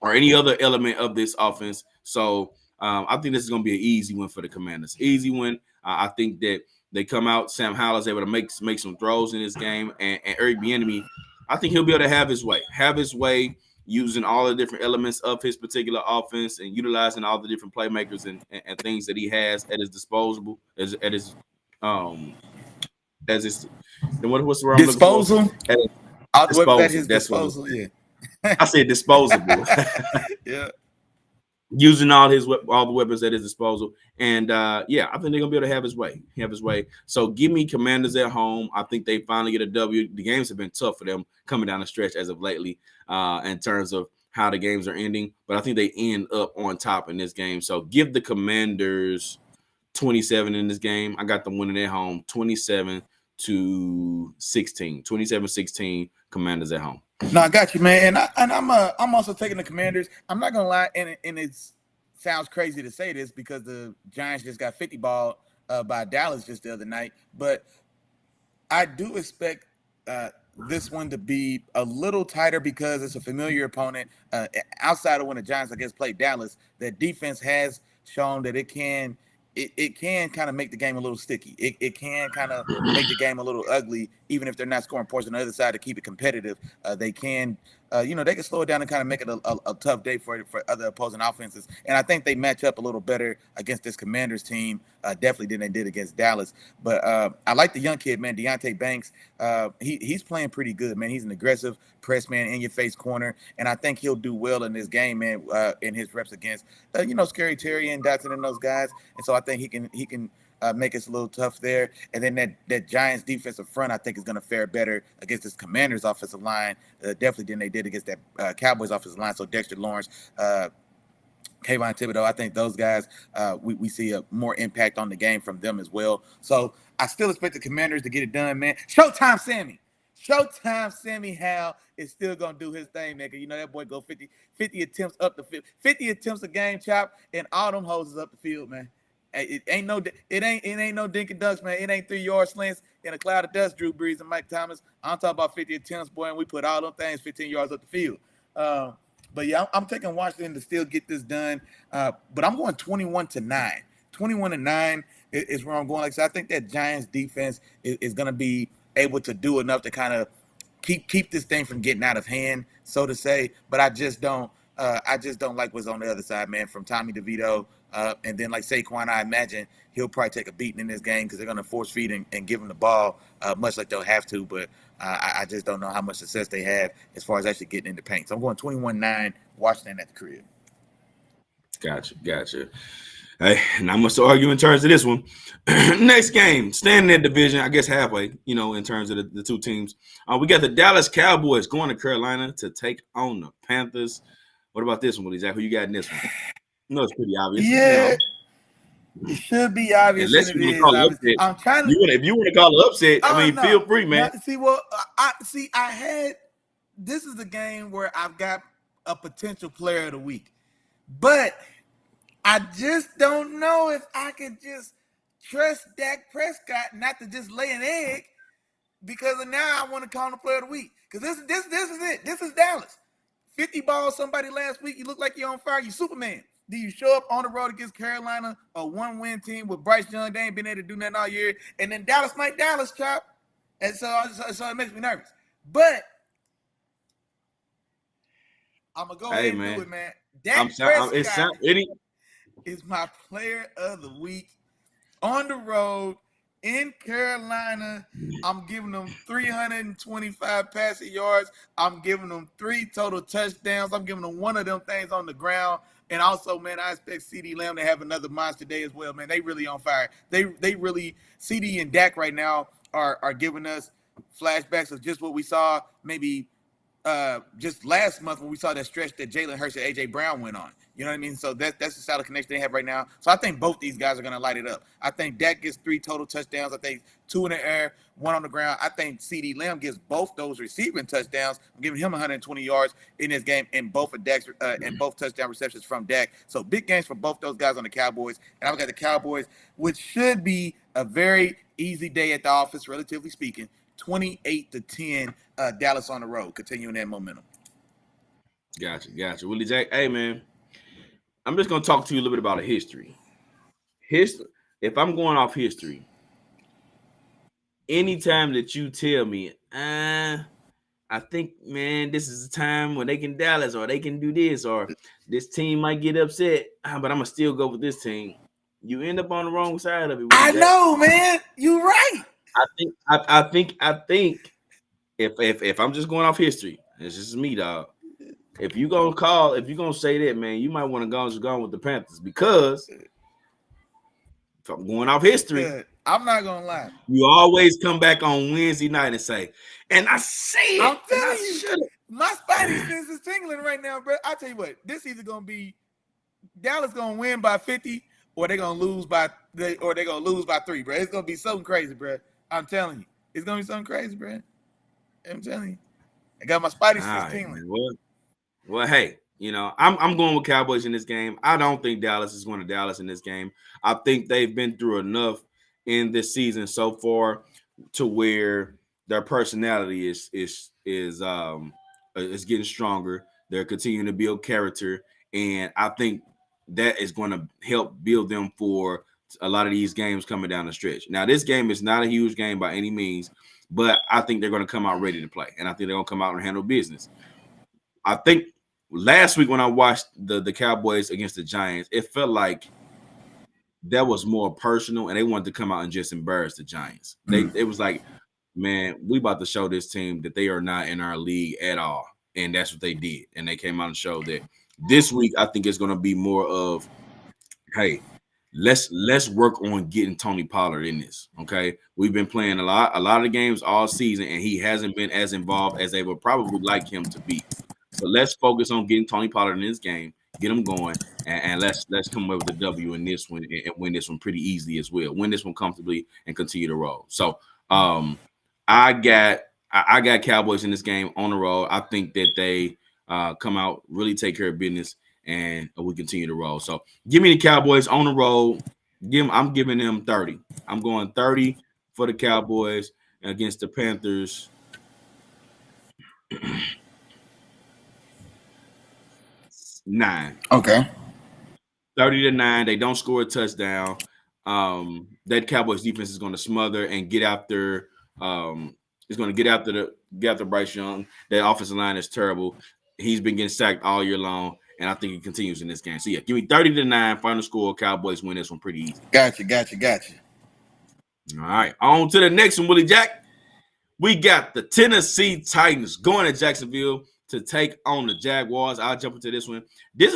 or any other element of this offense. So I think this is going to be an easy win for the Commanders. Easy win. I think that they come out. Sam Howell is able to make some throws in this game, and Eric Bieniemy, I think he'll be able to have his way using all the different elements of his particular offense and utilizing all the different playmakers and things that he has at his disposal what's the word I'm disposal? At his disposal. Yeah. I said disposable. Yeah. Using all the weapons at his disposal. And I think they're gonna be able to have his way. So give me Commanders at home. I think they finally get a W. The games have been tough for them coming down the stretch as of lately, in terms of how the games are ending. But I think they end up on top in this game. So give the Commanders 27 in this game. I got them winning at home 27-16. 27-16 Commanders at home. No, I got you, man, and I'm also taking the Commanders. I'm not gonna lie, and it sounds crazy to say this because the Giants just got 50 balled by Dallas just the other night, but I do expect this one to be a little tighter because it's a familiar opponent. Outside of when the Giants, I guess, played Dallas, that defense has shown that it can kind of make the game a little sticky. It can kind of make the game a little ugly even if they're not scoring points on the other side to keep it competitive, they can. They can slow it down and kind of make it a tough day for other opposing offenses. And I think they match up a little better against this Commanders team, definitely than they did against Dallas. But I like the young kid, man, Deonte Banks. He's playing pretty good, man. He's an aggressive press man, in your face corner, and I think he'll do well in this game, man. In his reps against, Scary Terry and Dotson and those guys. And so I think he can. Make us a little tough there. And then that Giants defensive front, I think, is going to fare better against this Commanders offensive line, definitely than they did against that Cowboys offensive line. So Dexter Lawrence, Kayvon Thibodeau, I think those guys, we see a more impact on the game from them as well. So I still expect the Commanders to get it done, man. Showtime Sammy Howell is still going to do his thing, man. You know that boy go 50 attempts up the field, 50 attempts a game, Chop, and all them hoses up the field, man. It ain't no dink and dunks, man. It ain't 3-yard slants in a cloud of dust, Drew Brees and Mike Thomas. I'm talking about 50 attempts, boy, and we put all them things 15 yards up the field. But yeah, I'm taking Washington to still get this done. But I'm going 21-9. 21-9 is where I'm going. Like I said, I think that Giants defense is going to be able to do enough to kind of keep this thing from getting out of hand, so to say. But I just don't like what's on the other side, man, from Tommy DeVito. And then, like Saquon, I imagine he'll probably take a beating in this game because they're going to force feed and give him the ball, much like they'll have to. But I just don't know how much success they have as far as actually getting into paint. So I'm going 21-9, Washington at the crib. Gotcha. Hey, not much to argue in terms of this one. Next game, staying in that division, I guess halfway, in terms of the two teams. We got the Dallas Cowboys going to Carolina to take on the Panthers. What about this one, Willie? Zach? Who you got in this one? No, it's pretty obvious. Yeah, it should be obvious. Unless you want to call it upset. I'm trying to. If you want to call it upset, feel free, man. I had. This is the game where I've got a potential player of the week, but I just don't know if I can just trust Dak Prescott not to just lay an egg, because now I want to call him the player of the week, because this is it. This is Dallas. 50 balls somebody last week. You look like you're on fire. You Superman. Do you show up on the road against Carolina, a one-win team with Bryce Young? They ain't been able to do nothing all year. And then Dallas, Chop. And so it makes me nervous. But I'm going to go ahead and do it, man. Dak Prescott is my player of the week on the road in Carolina. I'm giving them 325 passing yards. I'm giving them 3 total touchdowns. I'm giving them one of them things on the ground. And also, man, I expect CeeDee Lamb to have another monster day as well, man. They really on fire. They really, CeeDee and Dak right now are giving us flashbacks of just what we saw maybe just last month when we saw that stretch that Jalen Hurts and A.J. Brown went on. You know what I mean? So that's the solid connection they have right now. So I think both these guys are going to light it up. I think Dak gets 3 total touchdowns. I think 2 in the air, 1 on the ground. I think CeeDee Lamb gets both those receiving touchdowns. I'm giving him 120 yards in this game and both of Dak's and both touchdown receptions from Dak. So big games for both those guys on the Cowboys. And I've got the Cowboys, which should be a very easy day at the office, relatively speaking. 28-10, Dallas on the road, continuing that momentum. Gotcha. Willie Jack, hey, man. I'm just going to talk to you a little bit about a history. If I'm going off history, anytime that you tell me, I think, man, this is the time when they can Dallas or they can do this or this team might get upset, but I'm going to still go with this team. You end up on the wrong side of it. I know, man. You're right. I think if I'm just going off history, it's just me, dog. If you're gonna say that, man, you might want to go with the Panthers, because if I'm going off history, I'm not gonna lie. You always come back on Wednesday night and say, and I say it. I'm telling you, my spidey sense is tingling right now, bro. I tell you what, this either gonna be Dallas gonna win by 50, or they're gonna lose by 3, bro. It's gonna be something crazy, bro. I'm telling you, it's gonna be something crazy, bro. I'm telling you, I got my spidey sense tingling. Well, hey, I'm going with Cowboys in this game. I don't think Dallas is going to Dallas in this game. I think they've been through enough in this season so far to where their personality is getting stronger. They're continuing to build character, and I think that is going to help build them for a lot of these games coming down the stretch. Now, this game is not a huge game by any means. but I think they're going to come out ready to play, and I think they're going to come out and handle business. I think last week when I watched the Cowboys against the Giants, it felt like that was more personal, and they wanted to come out and just embarrass the Giants. It was like, man, we about to show this team that they are not in our league at all, and that's what they did. And they came out and showed that. This week, I think it's going to be more of, hey, let's work on getting Tony Pollard in this. Okay, we've been playing a lot of the games all season, and he hasn't been as involved as they would probably like him to be. So let's focus on getting Tony Pollard in this game, get him going, and let's come up with a W in this one and win this one pretty easily as well. Win this one comfortably and continue to roll. So I got Cowboys in this game on the road. I think that they come out, really take care of business, and we continue to roll. So give me the Cowboys on the road. I'm giving them 30. I'm going 30 for the Cowboys against the Panthers. 9. Okay. 30-9. They don't score a touchdown. That Cowboys defense is going to smother and get after. Is going to get after Bryce Young. That offensive line is terrible. He's been getting sacked all year long, and I think it continues in this game. So yeah, give me 30-9. Final score. Cowboys win this one pretty easy. Gotcha. All right, on to the next one, Willie Jack. We got the Tennessee Titans going to Jacksonville to take on the Jaguars. I'll jump into this one. This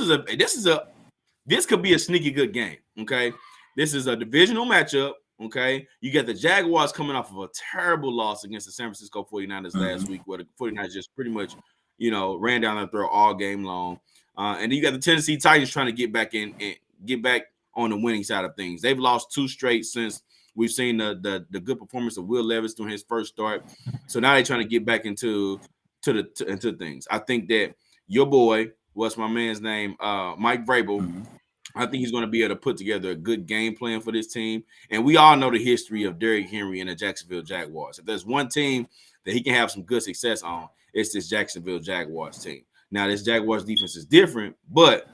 could be a sneaky good game. Okay, this is a divisional matchup. Okay, you got the Jaguars coming off of a terrible loss against the San Francisco 49ers last week, where the 49ers just pretty much, ran down their throat all game long. And then you got the Tennessee Titans trying to get back in and get back on the winning side of things. They've lost 2 straight since we've seen the good performance of Will Levis during his first start. So now they're trying to get back into things. I think that your boy, what's my man's name, Mike Vrabel, I think he's going to be able to put together a good game plan for this team. And we all know the history of Derrick Henry and the Jacksonville Jaguars. If there's one team that he can have some good success on, it's this Jacksonville Jaguars team. Now, this Jaguars defense is different, but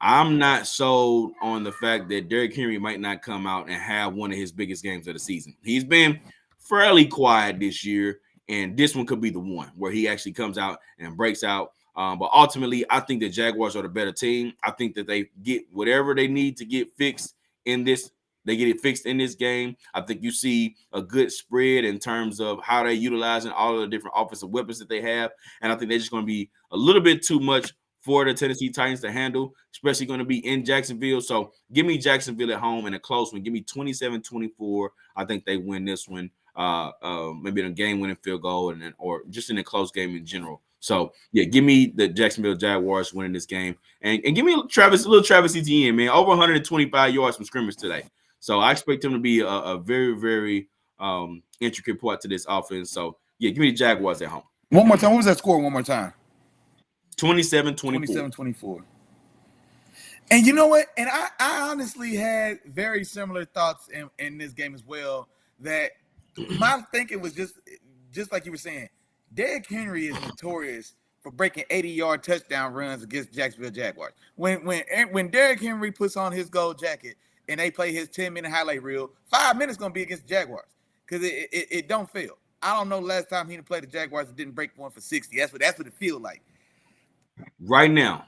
I'm not sold on the fact that Derrick Henry might not come out and have one of his biggest games of the season. He's been fairly quiet this year, and this one could be the one where he actually comes out and breaks out. But ultimately, I think the Jaguars are the better team. I think that they get whatever they need to get fixed in this. They get it fixed in this game. I think you see a good spread in terms of how they're utilizing all of the different offensive weapons that they have. And I think they're just going to be a little bit too much for the Tennessee Titans to handle, especially going to be in Jacksonville. So give me Jacksonville at home in a close one. Give me 27-24. I think they win this one. Maybe in a game-winning field goal or just in a close game in general. So, yeah, give me the Jacksonville Jaguars winning this game. And give me a little Travis Etienne, man, over 125 yards from scrimmage today. So I expect him to be a very, very intricate part to this offense. So, yeah, give me the Jaguars at home. One more time. What was that score one more time? 27-24. 27-24. And you know what? And I honestly had very similar thoughts in this game as well, that my thinking was just like you were saying. Derrick Henry is notorious for breaking 80-yard touchdown runs against Jacksonville Jaguars. When Derrick Henry puts on his gold jacket and they play his 10-minute highlight reel, 5 minutes going to be against the Jaguars because it don't fail. I don't know last time he played the Jaguars and didn't break one for 60. That's what it feels like. Right now,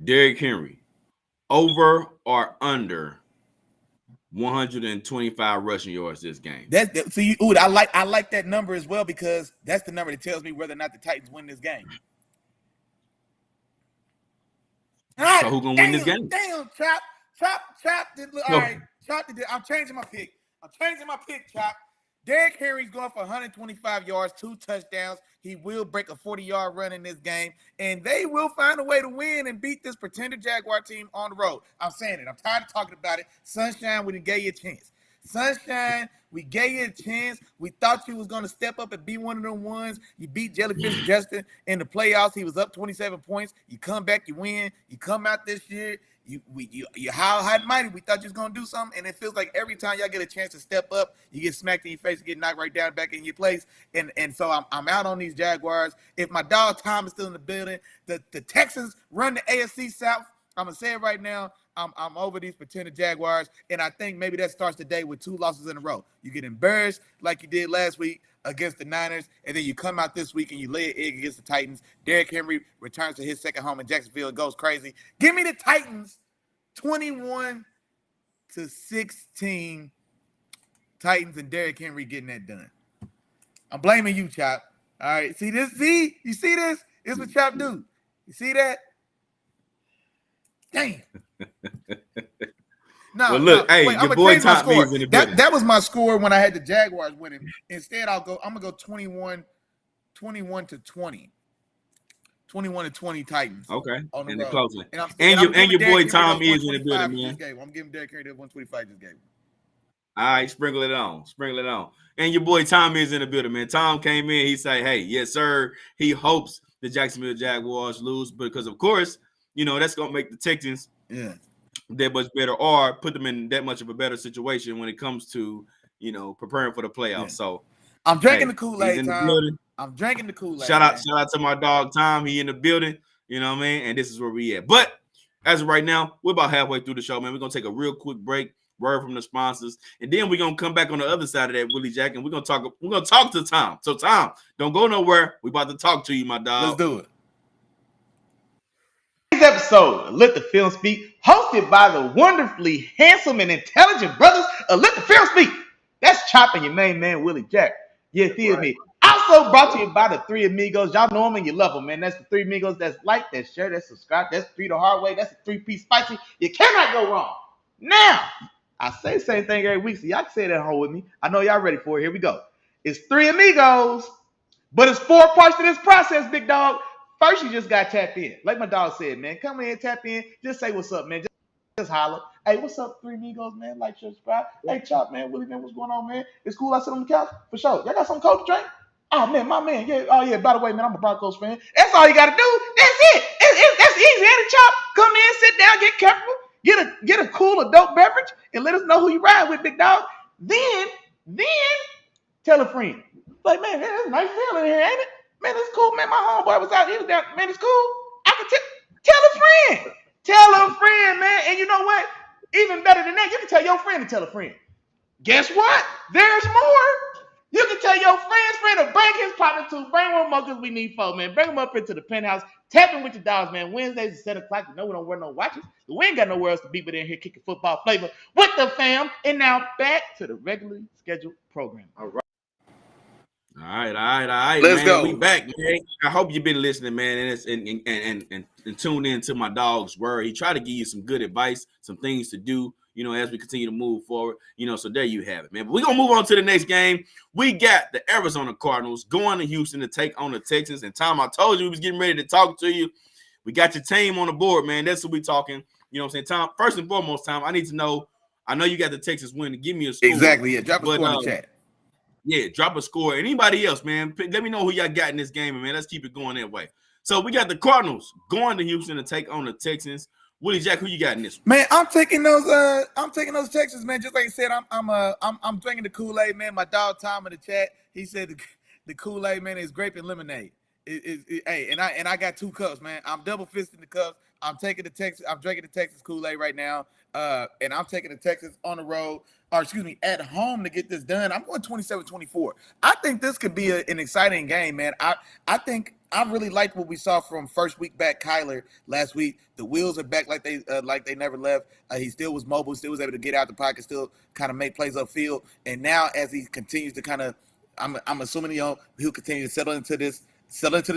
Derrick Henry, over or under 125 rushing yards this game. I like that number as well, because that's the number that tells me whether or not the Titans win this game. So who's gonna win this game? Damn, Chop. All right, Chop. I'm changing my pick. Chop. Derrick Henry's going for 125 yards, 2 touchdowns. He will break a 40-yard run in this game, and they will find a way to win and beat this pretender Jaguar team on the road. I'm saying it. I'm tired of talking about it. Sunshine, we gave you a chance. Sunshine, we gave you a chance. We thought you was going to step up and be one of them ones. You beat Jellyfish Justin in the playoffs. He was up 27 points. You come back, you win. You come out this year. You how high and mighty. We thought you was gonna do something, and it feels like every time y'all get a chance to step up, you get smacked in your face, get knocked right down back in your place. And so I'm out on these Jaguars. If my dog Tom is still in the building, the Texans run the AFC South. I'm gonna say it right now. I'm over these pretending Jaguars, and I think maybe that starts the day with 2 losses in a row. You get embarrassed like you did last week against the Niners, and then you come out this week and you lay an egg against the Titans. Derrick Henry returns to his second home in Jacksonville and goes crazy. Give me the Titans 21-16. Titans and Derrick Henry getting that done. I'm blaming you, Chop. All right. See this? See? You see this? This is what Chop do. You see that? Damn. No, well, look, hey, wait, your boy Top me is in the building. That was my score when I had the Jaguars winning. Instead, I'm gonna go 21-20. 21-20 Titans. Okay. On the in road. The closing. And your boy Tom is in the building, man. I'm giving Derrick Henry that 125 this game. All right, sprinkle it on. And your boy Tom is in the building, man. Tom came in. He said, hey, yes, sir. He hopes the Jacksonville Jaguars lose because, of course, that's going to make the Texans that much better or put them in that much of a better situation when it comes to, preparing for the playoffs. Yeah. So I'm drinking the Kool-Aid, Tom. I'm drinking the Kool-Aid. Shout out to my dog, Tom. He in the building, you know what I mean? And this is where we at. But as of right now, we're about halfway through the show, man. We're going to take a real quick break. Word from the sponsors, and then we're gonna come back on the other side of that, Willie Jack, and we're gonna talk to Tom. So Tom, don't go nowhere. We about to talk to you, my dog. Let's do it. Today's episode of Let the Film Speak, hosted by the wonderfully handsome and intelligent brothers of Let the Film Speak. That's Chop and your main man, Willie Jack. You feel me? Also brought to you by the Three Amigos. Y'all know them and you love them, man. That's the Three Amigos. That's like, that's share, that's subscribe, that's 3 the hard way, that's a 3-piece spicy. You cannot go wrong. Now, I say the same thing every week, so y'all can say it at home with me. I know y'all ready for it. Here we go. It's 3 amigos, but it's 4 parts to this process, big dog. First, you just got tapped in. Like my dog said, man, come in, tap in. Just say what's up, man. Just holler. Hey, what's up, 3 amigos, man? Like, share, subscribe. Hey, Chop, man. Willie, man, what's going on, man? It's cool I sit on the couch? For sure. Y'all got some cold to drink? Oh, man, my man. Yeah. Oh, yeah, by the way, man, I'm a Broncos fan. That's all you got to do. That's it. That's easy. And Chop, come in, sit down, get comfortable. Get a cool adult beverage and let us know who you ride with, big dog. Then tell a friend. Like, man, that's a nice feeling here, ain't it? Man, it's cool, man. My homeboy was out here down. Man, it's cool. I can tell a friend. Tell a friend, man. And you know what? Even better than that, you can tell your friend to tell a friend. Guess what? There's more. You can tell your friend to bring his partner too. Bring one more because we need 4, man. Bring them up into the penthouse. Tap in with your dogs, man. Wednesdays at 7 o'clock. You know we don't wear no watches. We ain't got nowhere else to be but in here kicking football flavor with the fam. And now back to the regularly scheduled program. All right. All right. Let's man. go. We back, man. I hope you've been listening, man, and tuned in to my dog's word. He tried to give you some good advice, some things to do, as we continue to move forward. So there you have it, man. But we're going to move on to the next game. We got the Arizona Cardinals going to Houston to take on the Texans. And Tom, I told you we was getting ready to talk to you. We got your team on the board, man. That's what we talking. You know what I'm saying? Tom, first and foremost, Tom, I need to know, I know you got the Texas win. Give me a score. Exactly, yeah. Drop a score in the chat. Yeah, drop a score. Anybody else, man? Let me know who y'all got in this game, man. Let's keep it going that way. So we got the Cardinals going to Houston to take on the Texans. Willie Jack, who you got in this one? Man, I'm taking those Texans, man. Just like I said, I'm drinking the Kool-Aid, man. My dog Tom in the chat, he said the Kool-Aid, man, is grape and lemonade. Hey, and I got 2 cups, man. I'm double fisting the cups. I'm drinking the Texas Kool-Aid right now. And I'm taking the Texans on the road, at home to get this done. I'm going 27-24. I think this could be an exciting game, man. I think I really liked what we saw from first week back Kyler last week. The wheels are back like they never left. He still was mobile, still was able to get out the pocket, still kind of make plays upfield. And now as he continues to kind of, I'm assuming he'll continue to settle into the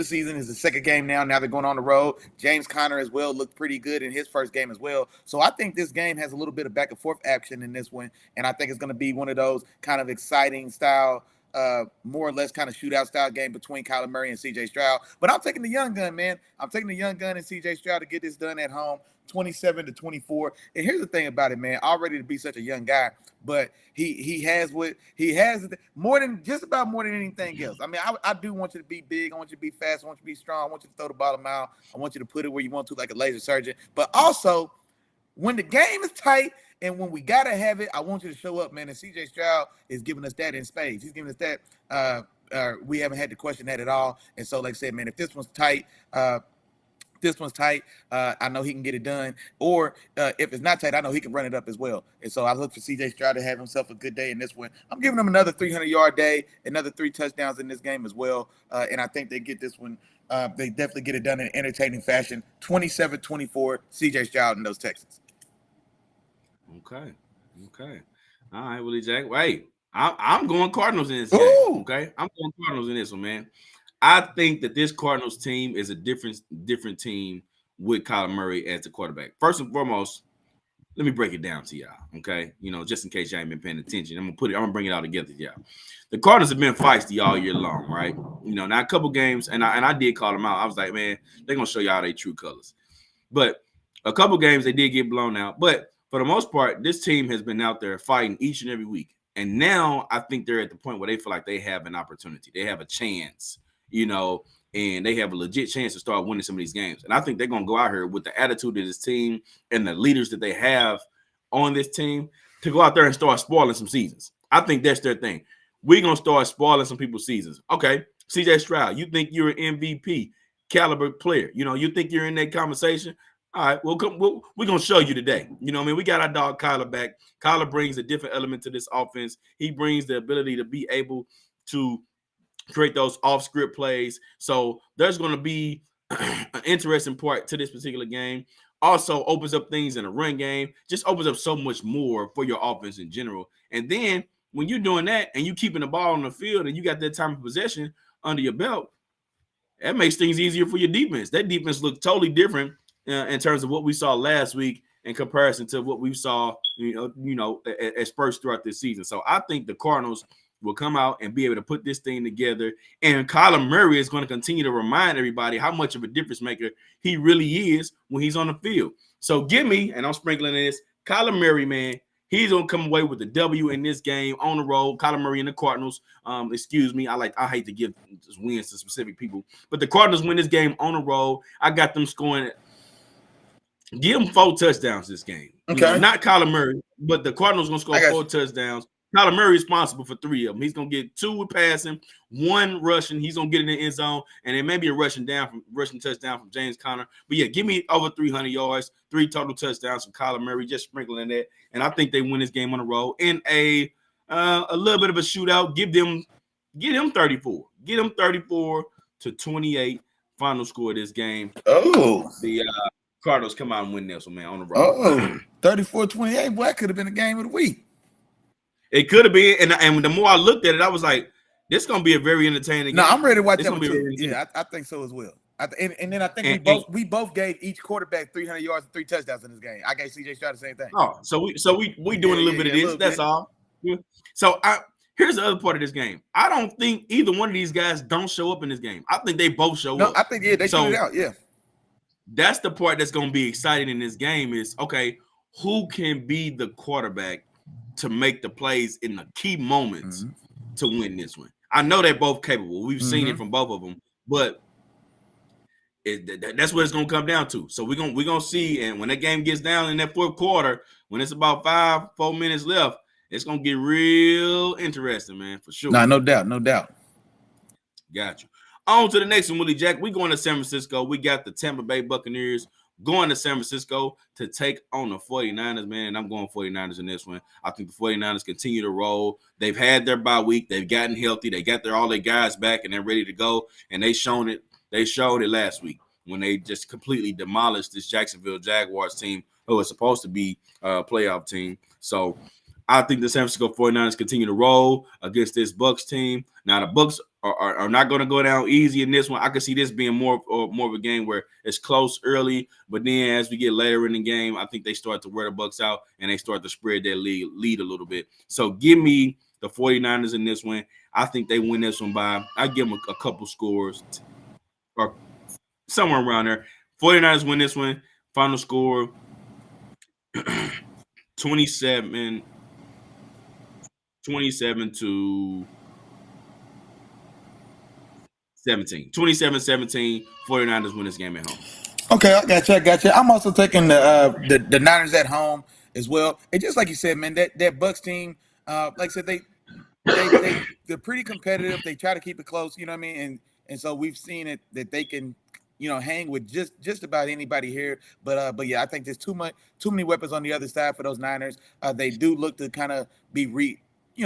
season. It's the second game now. Now they're going on the road. James Conner as well looked pretty good in his first game as well. So I think this game has a little bit of back and forth action in this one. And I think it's going to be one of those kind of exciting style, more or less kind of shootout style game between Kyler Murray and CJ Stroud. But I'm taking the young gun, man. I'm taking the young gun and CJ Stroud to get this done at home, 27-24. And here's the thing about it, man. Already to be such a young guy, but he has more than anything else. I mean, I do want you to be big. I want you to be fast. I want you to be strong. I want you to throw the ball out. I want you to put it where you want to, like a laser surgeon. But also, when the game is tight and when we gotta have it, I want you to show up, man. And CJ Stroud is giving us that in spades. He's giving us that. We haven't had to question that at all. And so, like I said, man, if this one's tight, this one's tight. I know he can get it done. Or if it's not tight, I know he can run it up as well. And so I look for C.J. Stroud to have himself a good day in this one. I'm giving him another 300-yard day, another 3 touchdowns in this game as well. And I think they get this one. They definitely get it done in an entertaining fashion. 27-24, C.J. Stroud and those Texans. Okay. All right, Willie Jack. Wait, I'm going Cardinals in this Ooh. game. Okay, I'm going Cardinals in this one, man. I think that this Cardinals team is a different team with Kyler Murray as the quarterback. First and foremost, let me break it down to y'all. Okay, just in case y'all ain't been paying attention, I'm gonna bring it all together, y'all. The Cardinals have been feisty all year long, right? Now a couple games, and I did call them out. I was like, man, they're gonna show y'all their true colors. But a couple games they did get blown out, but for the most part, this team has been out there fighting each and every week. And now I think they're at the point where they feel like they have an opportunity. They have a chance, and they have a legit chance to start winning some of these games. And I think they're going to go out here with the attitude of this team and the leaders that they have on this team to go out there and start spoiling some seasons. I think that's their thing. We're going to start spoiling some people's seasons. Okay, C.J. Stroud, you think you're an MVP caliber player. You think you're in that conversation. All right, we're going to show you today. We got our dog Kyler back. Kyler brings a different element to this offense. He brings the ability to be able to create those off-script plays. So there's going to be an interesting part to this particular game. Also opens up things in the run game. Just opens up so much more for your offense in general. And then when you're doing that and you keeping the ball on the field and you got that time of possession under your belt, that makes things easier for your defense. That defense looked totally different in terms of what we saw last week in comparison to what we saw, as first throughout this season. So I think the Cardinals will come out and be able to put this thing together. And Kyler Murray is going to continue to remind everybody how much of a difference maker he really is when he's on the field. So give me, and I'm sprinkling this, Kyler Murray, man. He's going to come away with the W in this game on the road. Kyler Murray and the Cardinals. Excuse me. I hate to give wins to specific people, but the Cardinals win this game on the road. I got them scoring. Give them 4 touchdowns this game. Okay. Not Kyler Murray, but the Cardinals going to score 4 touchdowns. Kyler Murray is responsible for 3 of them. He's going to get 2 with passing, 1 rushing. He's going to get in the end zone, and then maybe a rushing touchdown from James Conner. But, yeah, give me over 300 yards, 3 total touchdowns from Kyler Murray, just sprinkling that. And I think they win this game on the road in a little bit of a shootout. Get them 34. Get them 34-28 final score of this game. Oh. The Cardinals come out and win this one, man, on the road. Oh, 34-28. Boy, that could have been a game of the week. It could have been, and the more I looked at it, I was like, "This is gonna be a very entertaining game." No, I'm ready to watch that one too. Yeah, I think so as well. And then I think we both gave each quarterback 300 yards and 3 touchdowns in this game. I gave C.J. Stroud the same thing. Oh, so we doing a little bit of this. That's all. So here's the other part of this game. I don't think either one of these guys don't show up in this game. I think they both show up. I think they shoot it out. Yeah, that's the part that's gonna be exciting in this game. Is okay, who can be the quarterback to make the plays in the key moments to win this one? I know they're both capable. We've seen it from both of them, but that's what it's gonna come down to. So we're gonna see, and when that game gets down in that 4th quarter, when it's about 4 minutes left, it's gonna get real interesting, man, for sure. No doubt. Got you. On to the next one, Willie Jack. We going to San Francisco. We got the Tampa Bay Buccaneers going to San Francisco to take on the 49ers, man. And I'm going 49ers in this one. I think the 49ers continue to roll. They've had their bye week. They've gotten healthy. They got all their guys back, and they're ready to go. And they showed it. They showed it last week when they just completely demolished this Jacksonville Jaguars team, who was supposed to be a playoff team. So I think the San Francisco 49ers continue to roll against this Bucs team. Now, the Bucs are not going to go down easy in this one. I can see this being more of a game where it's close early, but then as we get later in the game, I think they start to wear the Bucs out and they start to spread their lead a little bit. So give me the 49ers in this one. I think they win this one by, I give them a couple scores or somewhere around there. 49ers win this one. Final score 27 to 17. 27-17. 49ers win this game at home. Okay, I got you. I'm also taking the Niners at home as well. And just like you said, man, that Bucs team, like I said, they're pretty competitive. They try to keep it close, you know what I mean? And so we've seen it that they can hang with just about anybody here. But yeah, I think there's too many weapons on the other side for those Niners. They do look to kind of be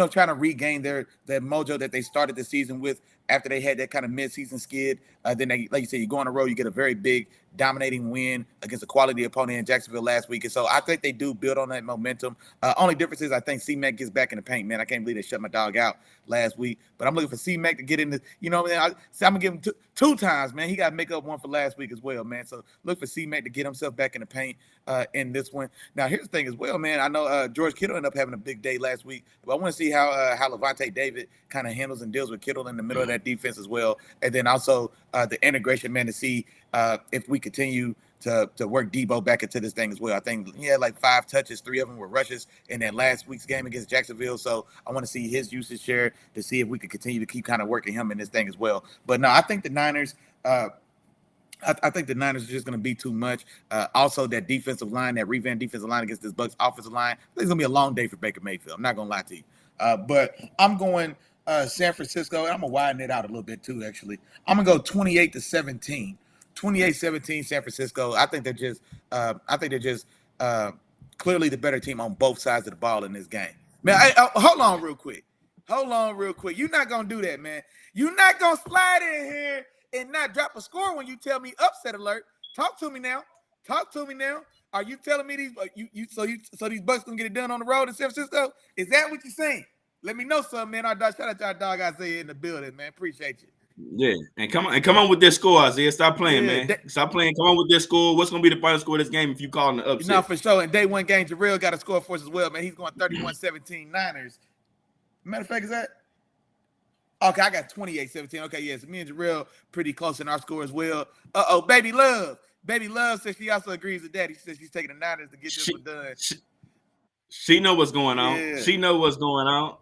trying to regain their mojo that they started the season with after they had that kind of mid-season skid. Then they, like you said, you go on the road, you get a very big dominating win against a quality opponent in Jacksonville last week. And so I think they do build on that momentum. Only difference is I think C-Mac gets back in the paint, man. I can't believe they shut my dog out last week. But I'm looking for C-Mac to get in the, I'm going to give him two times, man. He got to make up one for last week as well, man. So look for C-Mac to get himself back in the paint in this one. Now, here's the thing as well, man. I know George Kittle ended up having a big day last week, but I want to see how Levante David kind of handles and deals with Kittle in the middle of that defense as well. And then also the integration, man, to see if we continue to work Debo back into this thing as well. I think he had like 5 touches, 3 of them were rushes in that last week's game against Jacksonville. So I want to see his usage share to see if we could continue to keep kind of working him in this thing as well. But no, I think the Niners I think the Niners are just going to be too much. Also, that defensive line, that revamped defensive line against this Bucs offensive line, I think it's going to be a long day for Baker Mayfield. I'm not going to lie to you. But I'm going San Francisco, and I'm going to widen it out a little bit too, actually. I'm going to go 28-17. 28-17 San Francisco. I think they're just clearly the better team on both sides of the ball in this game. Man, hold on real quick. You're not going to do that, man. You're not going to slide in here and not drop a score when you tell me upset alert. Talk to me now. Are you telling me these Bucks gonna get it done on the road in San Francisco? Is that what you're saying? Let me know something, man. Shout out to our dog Isaiah in the building, man. Appreciate you. Yeah, and come on with this score, Isaiah. Stop playing, man. Stop playing. Come on with this score. What's gonna be the final score of this game if you calling the upset? No, for sure. And day one game, Jarrell got a score for us as well, man. He's going 31-17 Niners. Matter of fact, is that? Okay, I got 28-17. Okay, yes, me and Jarrell pretty close in our score as well. Baby Love says she also agrees with that. She says she's taking the Niners to get this one done. She know what's going on. Yeah. She know what's going on.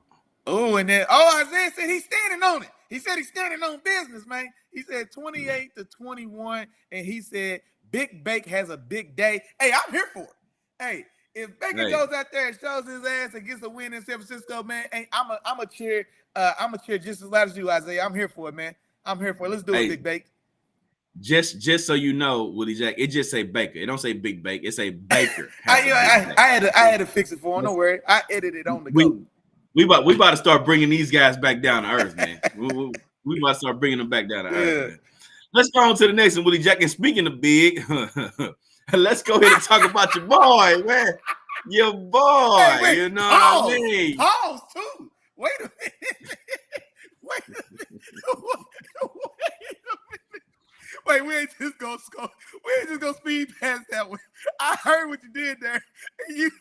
Oh, and then Isaiah said he's standing on it. He said he's standing on business, man. He said 28-21, and he said Big Bake has a big day. Hey, I'm here for it. Hey, if Baker goes out there and shows his ass and gets a win in San Francisco, man, I'm a cheer. I'm a cheer just as loud as you, Isaiah. I'm here for it, man. I'm here for it. Let's do it, Big Bake. Just so you know, Willie Jack, it just say Baker. It don't say Big Bake. It say Baker. I had to fix it for him. Don't worry. I edited on the go. We about to start bringing these guys back down to earth, man. we about to start bringing them back down to earth. Man. Let's go on to the next one, Willie Jack. And speaking of big, let's go ahead and talk about your boy, man. Your boy. Hey, wait, you know what I mean? Pause, too. Wait a minute. Wait, we ain't just gonna speed past that one. I heard what you did there. You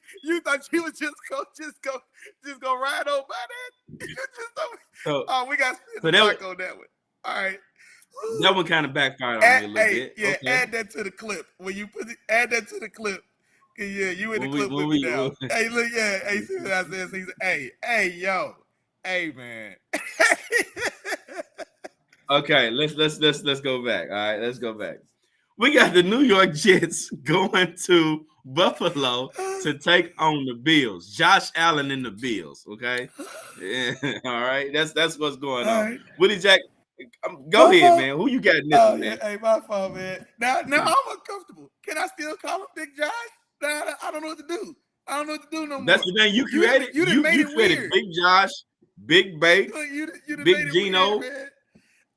thought you was just go ride over by that. You just we got to back on that one. All right. That one kind of backfired on me a little bit. Yeah, okay. Add that to the clip. When you add that to the clip. Yeah, you in the clip with me now. Hey, look, yeah. Hey, see what I said? He said, hey, yo. Hey, man. Okay, let's go back. All right, let's go back. We got the New York Jets going to Buffalo to take on the Bills. Josh Allen and the Bills. Okay, yeah, all right. That's what's going on. Right. Willie Jack, go ahead, man. Who you got in this one, man? Hey, my fault, man. Now I'm uncomfortable. Can I still call him Big Josh? Now I don't know what to do. I don't know what to do no more. That's the thing you created. You created weird. Big Josh, Big Bake, Big Gino. Weird,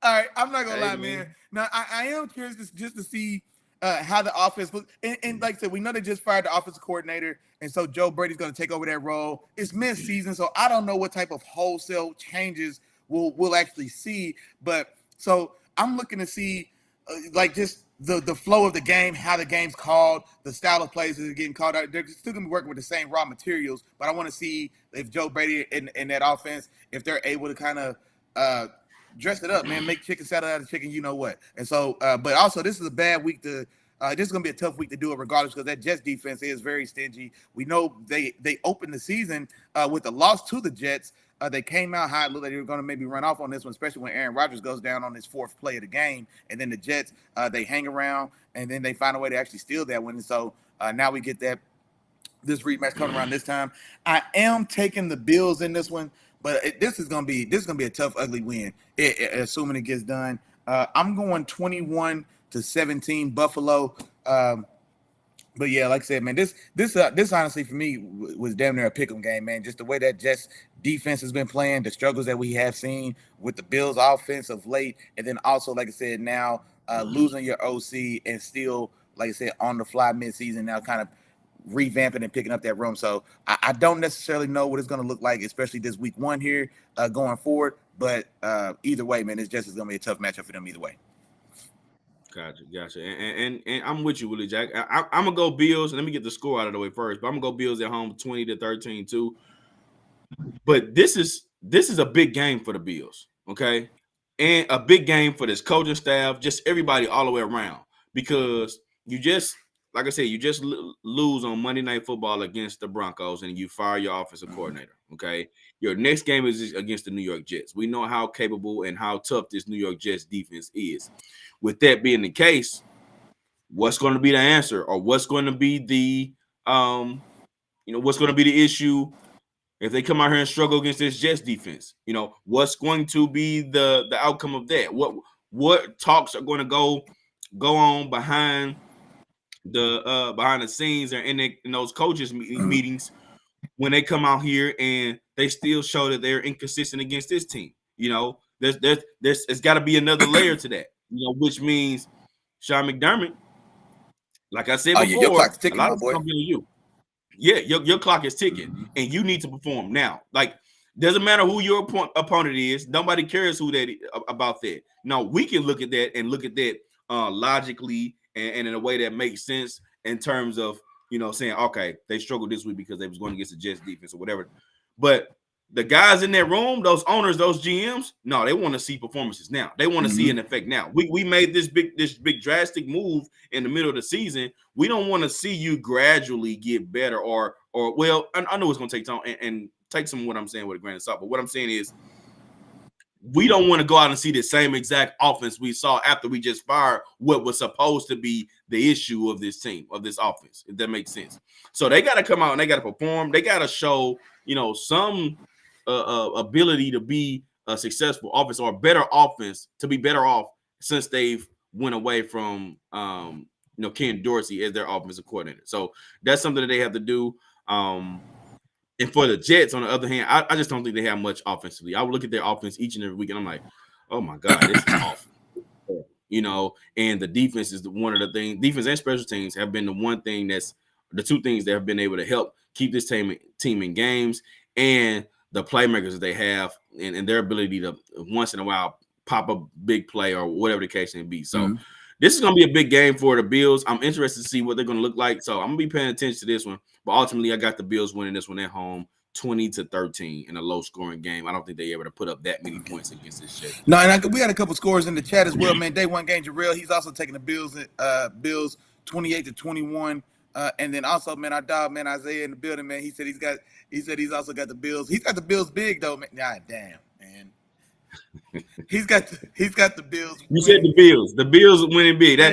all right, I'm not gonna lie, man. Now I am curious just to see how the offense looks. And like I said, we know they just fired the offensive coordinator, and so Joe Brady's gonna take over that role. It's mid-season, so I don't know what type of wholesale changes we'll actually see. But so I'm looking to see like just the flow of the game, how the game's called, the style of plays that are getting called out. They're still gonna be working with the same raw materials, but I want to see if Joe Brady in that offense, if they're able to kind of dress it up, man, make chicken salad out of chicken, you know what. And so, but also this is a bad week this is going to be a tough week to do it regardless because that Jets defense is very stingy. We know they opened the season with a loss to the Jets. They came out high. It looked like they were going to maybe run off on this one, especially when Aaron Rodgers goes down on his 4th play of the game. And then the Jets, they hang around, and then they find a way to actually steal that one. And so now we get this rematch coming around this time. I am taking the Bills in this one. But this is gonna be a tough, ugly win, assuming it gets done. I'm going 21-17 to 17 Buffalo. But yeah, like I said, man, this honestly for me was damn near a pick'em game, man. Just the way that Jets defense has been playing, the struggles that we have seen with the Bills offense of late, and then also, like I said, now losing your OC and still, like I said, on the fly midseason now, kind of revamping and picking up that room. So I don't necessarily know what it's going to look like, especially this week one here going forward. But either way, man, it's just going to be a tough matchup for them either way. Gotcha. And I'm with you, Willie Jack. I'm gonna go Bills. Let me get the score out of the way first. But I'm gonna go Bills at home, 20-13 too. But this is a big game for the Bills, okay, and a big game for this coaching staff, just everybody all the way around. Because you just, like I said, you just lose on Monday Night Football against the Broncos, and you fire your offensive coordinator. Okay, your next game is against the New York Jets. We know how capable and how tough this New York Jets defense is. With that being the case, what's going to be the answer, or what's going to be the, what's going to be the issue if they come out here and struggle against this Jets defense? What's going to be the outcome of that? What talks are going to go on behind the scenes and in those coaches meetings when they come out here and they still show that they're inconsistent against this team? There's it's got to be another layer to that. Which means Sean McDermott, like I said before, your clock's ticking, a lot of it's gonna be on you. Yeah, your clock is ticking, and you need to perform now. Like, doesn't matter who your opponent is. Nobody cares about that. No, we can look at that and look at that logically and in a way that makes sense in terms of saying, okay, they struggled this week because they was going against the Jets defense or whatever. But the guys in that room, those owners, those GMs, no, they want to see performances now. They want to see an effect now. We made this big drastic move in the middle of the season. We don't want to see you gradually get better or well, I know it's going to take time and take some of what I'm saying with a grain of salt. But what I'm saying is we don't want to go out and see the same exact offense we saw after we just fired what was supposed to be the issue of this team, of this offense, if that makes sense. So they got to come out and they got to perform. They got to show, some ability to be a successful offense or a better offense, to be better off since they've went away from Ken Dorsey as their offensive coordinator. So that's something that they have to do. And for the Jets, on the other hand, I just don't think they have much offensively. I would look at their offense each and every week, and I'm like, oh my God, this is awful. And the defense is one of the things. Defense and special teams have been the two things that have been able to help keep this team in games, and the playmakers that they have and their ability to once in a while pop a big play or whatever the case may be. So this is going to be a big game for the Bills. I'm interested to see what they're going to look like. So I'm going to be paying attention to this one. But ultimately, I got the Bills winning this one at home, 20-13 in a low-scoring game. I don't think they're able to put up that many points against this shit. No, and we had a couple scores in the chat as well, man. Day one game, Jarrell, he's also taking the Bills 28-21. And then also, man, our dog, man, Isaiah in the building, man. He said he's also got the Bills. He's got the Bills big though, man. God damn, man. He's got the Bills. You said the Bills. The Bills winning big. That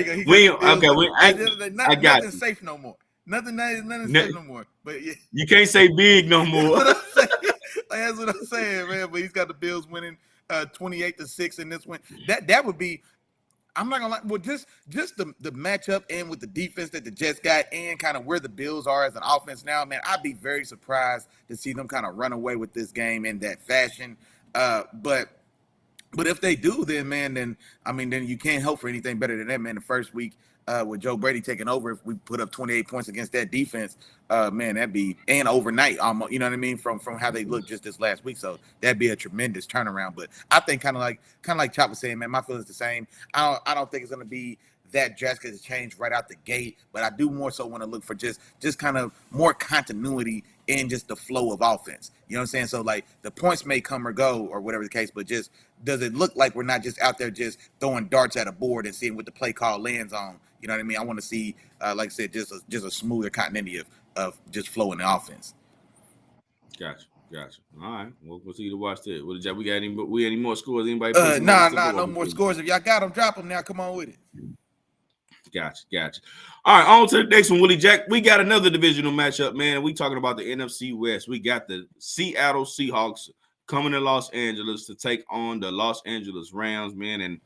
I got nothing safe no more. Nothing safe no more. But yeah, you can't say big no more. That's what I'm saying, man. But he's got the Bills winning 28-6 in this one. That would be. I'm not gonna lie. Well, just the matchup and with the defense that the Jets got and kind of where the Bills are as an offense now, man, I'd be very surprised to see them kind of run away with this game in that fashion. But if they do, then you can't hope for anything better than that, man. The first week with Joe Brady taking over, if we put up 28 points against that defense, man, that'd be and overnight almost. You know what I mean? From how they looked just this last week, so that'd be a tremendous turnaround. But I think kind of like Chop was saying, man, my feeling's the same. I don't think it's gonna be that drastic a change right out the gate, but I do more so want to look for just kind of more continuity in just the flow of offense. You know what I'm saying? So like the points may come or go or whatever the case, but just does it look like we're not just out there just throwing darts at a board and seeing what the play call lands on? You know what I mean? I want to see, like I said, just a smoother continuity of just flow in the offense. Gotcha. All right, we'll see you to watch that. We got any more scores? Anybody? No more scores. If y'all got them, drop them now. Come on with it. Gotcha. All right, on to the next one, Willie Jack. We got another divisional matchup, man. We talking about the NFC West. We got the Seattle Seahawks coming to Los Angeles to take on the Los Angeles Rams, man. And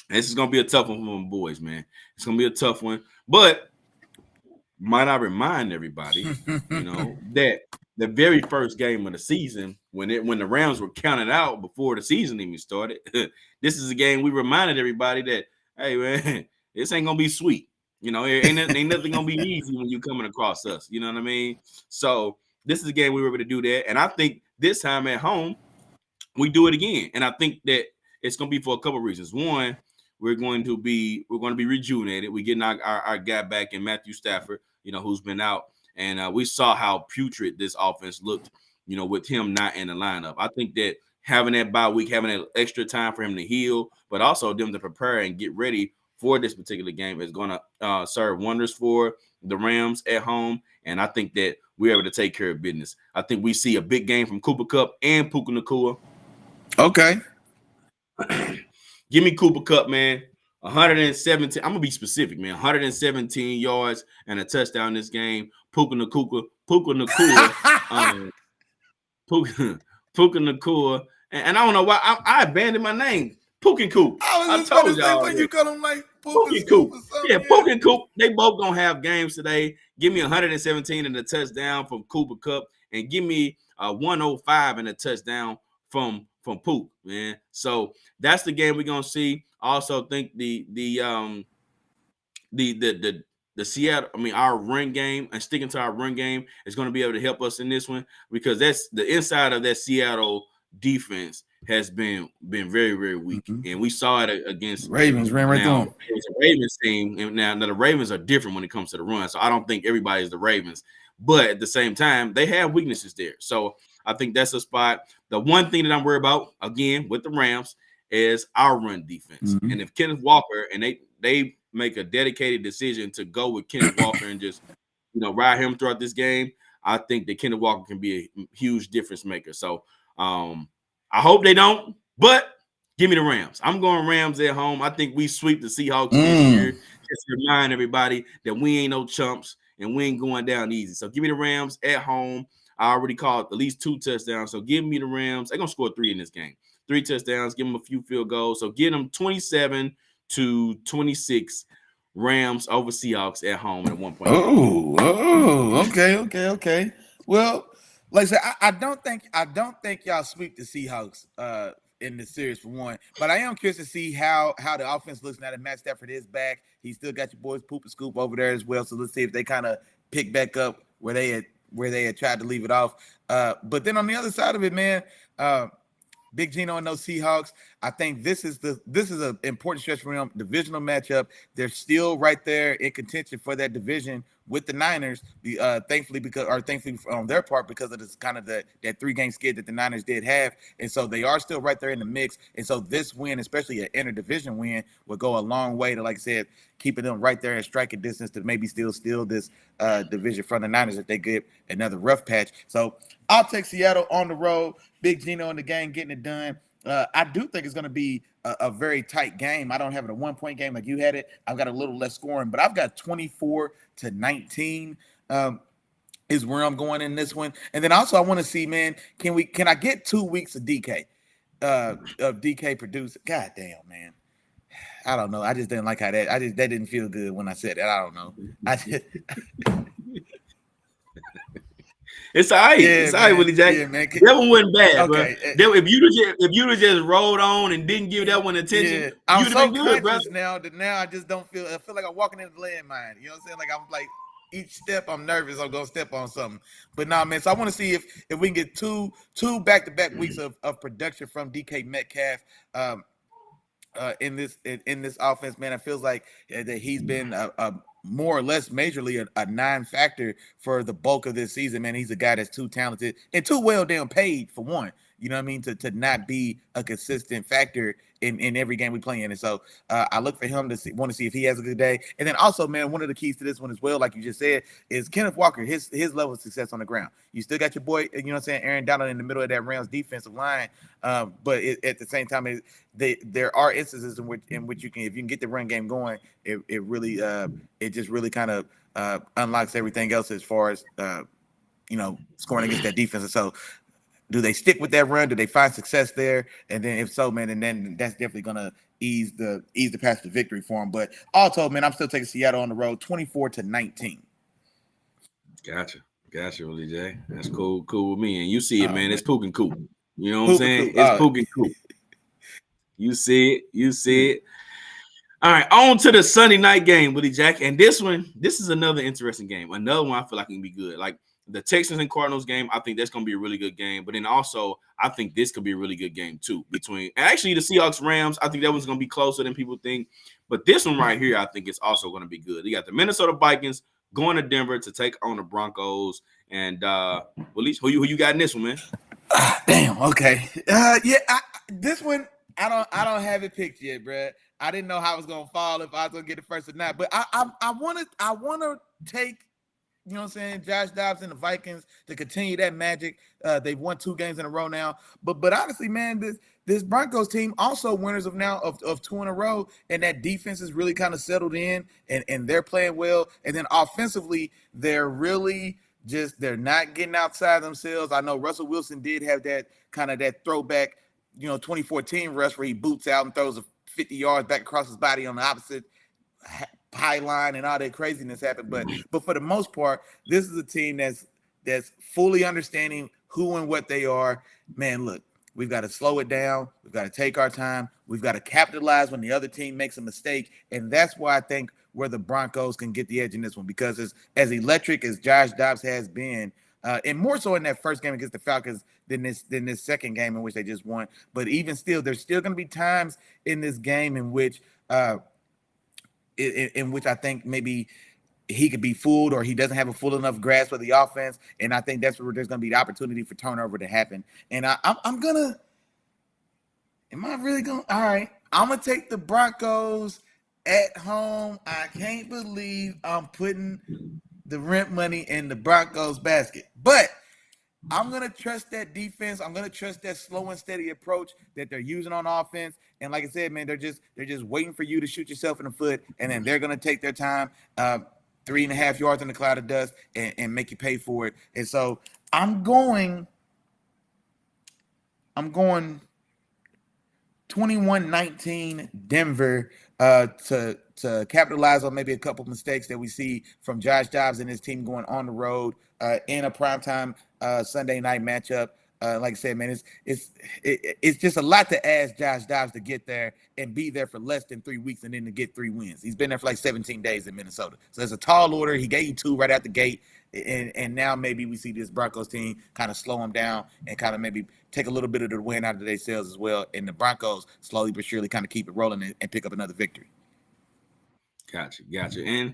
This is gonna be a tough one for my boys, man. It's gonna be a tough one, but might I remind everybody, that the very first game of the season, when the Rams were counted out before the season even started, this is a game we reminded everybody that, hey man, this ain't gonna be sweet. Ain't nothing gonna be easy when you coming across us. You know what I mean? So this is a game we were able to do that, and I think this time at home we do it again, and I think that it's gonna be for a couple of reasons. One, we're going to be rejuvenated. We're getting our guy back in Matthew Stafford, who's been out, and we saw how putrid this offense looked, with him not in the lineup. I think that having that bye week, having that extra time for him to heal, but also them to prepare and get ready for this particular game is going to serve wonders for the Rams at home. And I think that we're able to take care of business. I think we see a big game from Cooper Kupp and Puka Nacua. Okay. Give me Cooper Kupp, man. 117. I'm gonna be specific, man. 117 yards and a touchdown this game. Puka Nacua, Puka Nacua, and I don't know why I abandoned my name. Puka and Coop. I told y'all when you call them like Puka and Coop. Yeah, Puka and Coop. They both gonna have games today. Give me 117 and a touchdown from Cooper Kupp, and give me 105 and a touchdown from Pook, man. So that's the game we're gonna see. I also think the Seattle, our run game and sticking to our run game is going to be able to help us in this one, because that's the inside of that Seattle defense has been very, very weak. And we saw it against Ravens. Ran right through them. It was a Ravens team, and now the Ravens are different when it comes to the run. So I don't think everybody is the Ravens, but at the same time, they have weaknesses there. So I think that's a spot. The one thing that I'm worried about, again, with the Rams is our run defense. And if Kenneth Walker, and they make a dedicated decision to go with Kenneth Walker and just, ride him throughout this game, I think that Kenneth Walker can be a huge difference maker. So I hope they don't, but give me the Rams. I'm going Rams at home. I think we sweep the Seahawks this year. Just to remind everybody that we ain't no chumps and we ain't going down easy. So give me the Rams at home. I already called at least 2 touchdowns. So give me the Rams. They're going to score 3 in this game. 3 touchdowns, give them a few field goals. So get them 27-26 Rams over Seahawks at home at 1 point. Okay. Well, like I said, I don't think y'all sweep the Seahawks in the series for one. But I am curious to see how the offense looks now that Matt Stafford is back. He still got your boys Poop and Scoop over there as well. So let's see if they kind of pick back up where they had tried to leave it off. But then on the other side of it, man, Big Gino and those Seahawks, I think this is an important stretch for them. Divisional matchup. They're still right there in contention for that division with the Niners. Thankfully on their part, because of this kind of that 3-game skid that the Niners did have, and so they are still right there in the mix. And so this win, especially an interdivision win, will go a long way to, like I said, keeping them right there in striking distance to maybe still steal this division from the Niners if they get another rough patch. So I'll take Seattle on the road. Big Gino in the game getting it done. I do think it's going to be a very tight game. I don't have it a 1-point game like you had it. I've got a little less scoring, but I've got 24-19 is where I'm going in this one. And then also I want to see, man, can I get 2 weeks of DK produced? God damn, man. I don't know. I just didn't like how that didn't feel good when I said that. I don't know. It's all right. It's all right, Willie Jack. Yeah, man. That one wasn't bad, okay. Bro. If you'd have just rolled on and didn't give that one attention, I'm you'd so have been good, conscious bro. now that I just don't feel. I feel like I'm walking in the landmine. You know what I'm saying? Like I'm like each step I'm nervous I'm gonna step on something. But nah, man. So I want to see if we can get two back-to-back weeks of production from DK Metcalf. In this offense, man, it feels like that he's been a more or less majorly a non-factor for the bulk of this season, man. He's a guy that's too talented and too well damn paid for one. You know what I mean? To not be a consistent factor in every game we play in. And so I look for him to want to see if he has a good day. And then also, man, one of the keys to this one as well, like you just said, is Kenneth Walker, his level of success on the ground. You still got your boy, you know what I'm saying, Aaron Donald in the middle of that Rams defensive line. But at the same time, there are instances in which you can, if you can get the run game going, it really it just really kind of unlocks everything else as far as scoring against that defense. And so Do they stick with that run? Do they find success there? And then if so, man, and then that's definitely gonna ease the path to victory for them. But all told, man, I'm still taking Seattle on the road, 24-19. Gotcha, Willie J. That's cool with me. And you see it, man. Man. It's Pook and Coop. You know what I'm Poop saying? and It's Coop. Pook and Coop. You see it. All right, on to the Sunday night game, Willie Jack. And this is another interesting game. Another one I feel like can be good. Like the Texans and Cardinals game, I think that's going to be a really good game. But then also, I think this could be a really good game too. Actually, the Seahawks Rams, I think that one's going to be closer than people think. But this one right here, I think is also going to be good. You got the Minnesota Vikings going to Denver to take on the Broncos. And Willie, who you got in this one, man? Damn. Okay. This one I don't have it picked yet, bro. I didn't know how it was gonna fall, if I was gonna get it first or not. But I wanna take, you know what I'm saying, Josh Dobbs and the Vikings to continue that magic. They've won 2 games in a row now. But honestly, man, this Broncos team also winners of 2 in a row, and that defense is really kind of settled in, and they're playing well. And then offensively, they're really they're not getting outside themselves. I know Russell Wilson did have that kind of that throwback, 2014 rush where he boots out and throws a 50 yards back across his body on the opposite pylon, and all that craziness happened. But for the most part, this is a team that's fully understanding who and what they are. Man, look, we've got to slow it down. We've got to take our time. We've got to capitalize when the other team makes a mistake. And that's why I think where the Broncos can get the edge in this one, because as electric as Josh Dobbs has been, and more so in that first game against the Falcons than this second game in which they just won. But even still, there's still going to be times in this game in which I think maybe he could be fooled, or he doesn't have a full enough grasp of the offense. And I think that's where there's going to be the opportunity for turnover to happen. And I'm going to – am I really going – all right. I'm going to take the Broncos at home. I can't believe I'm putting the rent money in the Broncos basket. But I'm going to trust that defense. I'm going to trust that slow and steady approach that they're using on offense. And like I said, man, they're just waiting for you to shoot yourself in the foot, and then they're going to take their time, 3.5 yards in the cloud of dust, and make you pay for it. And so I'm going 21-19 Denver to capitalize on maybe a couple of mistakes that we see from Josh Dobbs and his team going on the road in a primetime Sunday night matchup. Like I said, man, it's just a lot to ask Josh Dobbs to get there and be there for less than 3 weeks and then to get 3 wins. He's been there for like 17 days in Minnesota. So it's a tall order. He gave you 2 right out the gate. And now maybe we see this Broncos team kind of slow him down and kind of maybe take a little bit of the win out of their sails as well. And the Broncos slowly but surely kind of keep it rolling and pick up another victory. Gotcha. And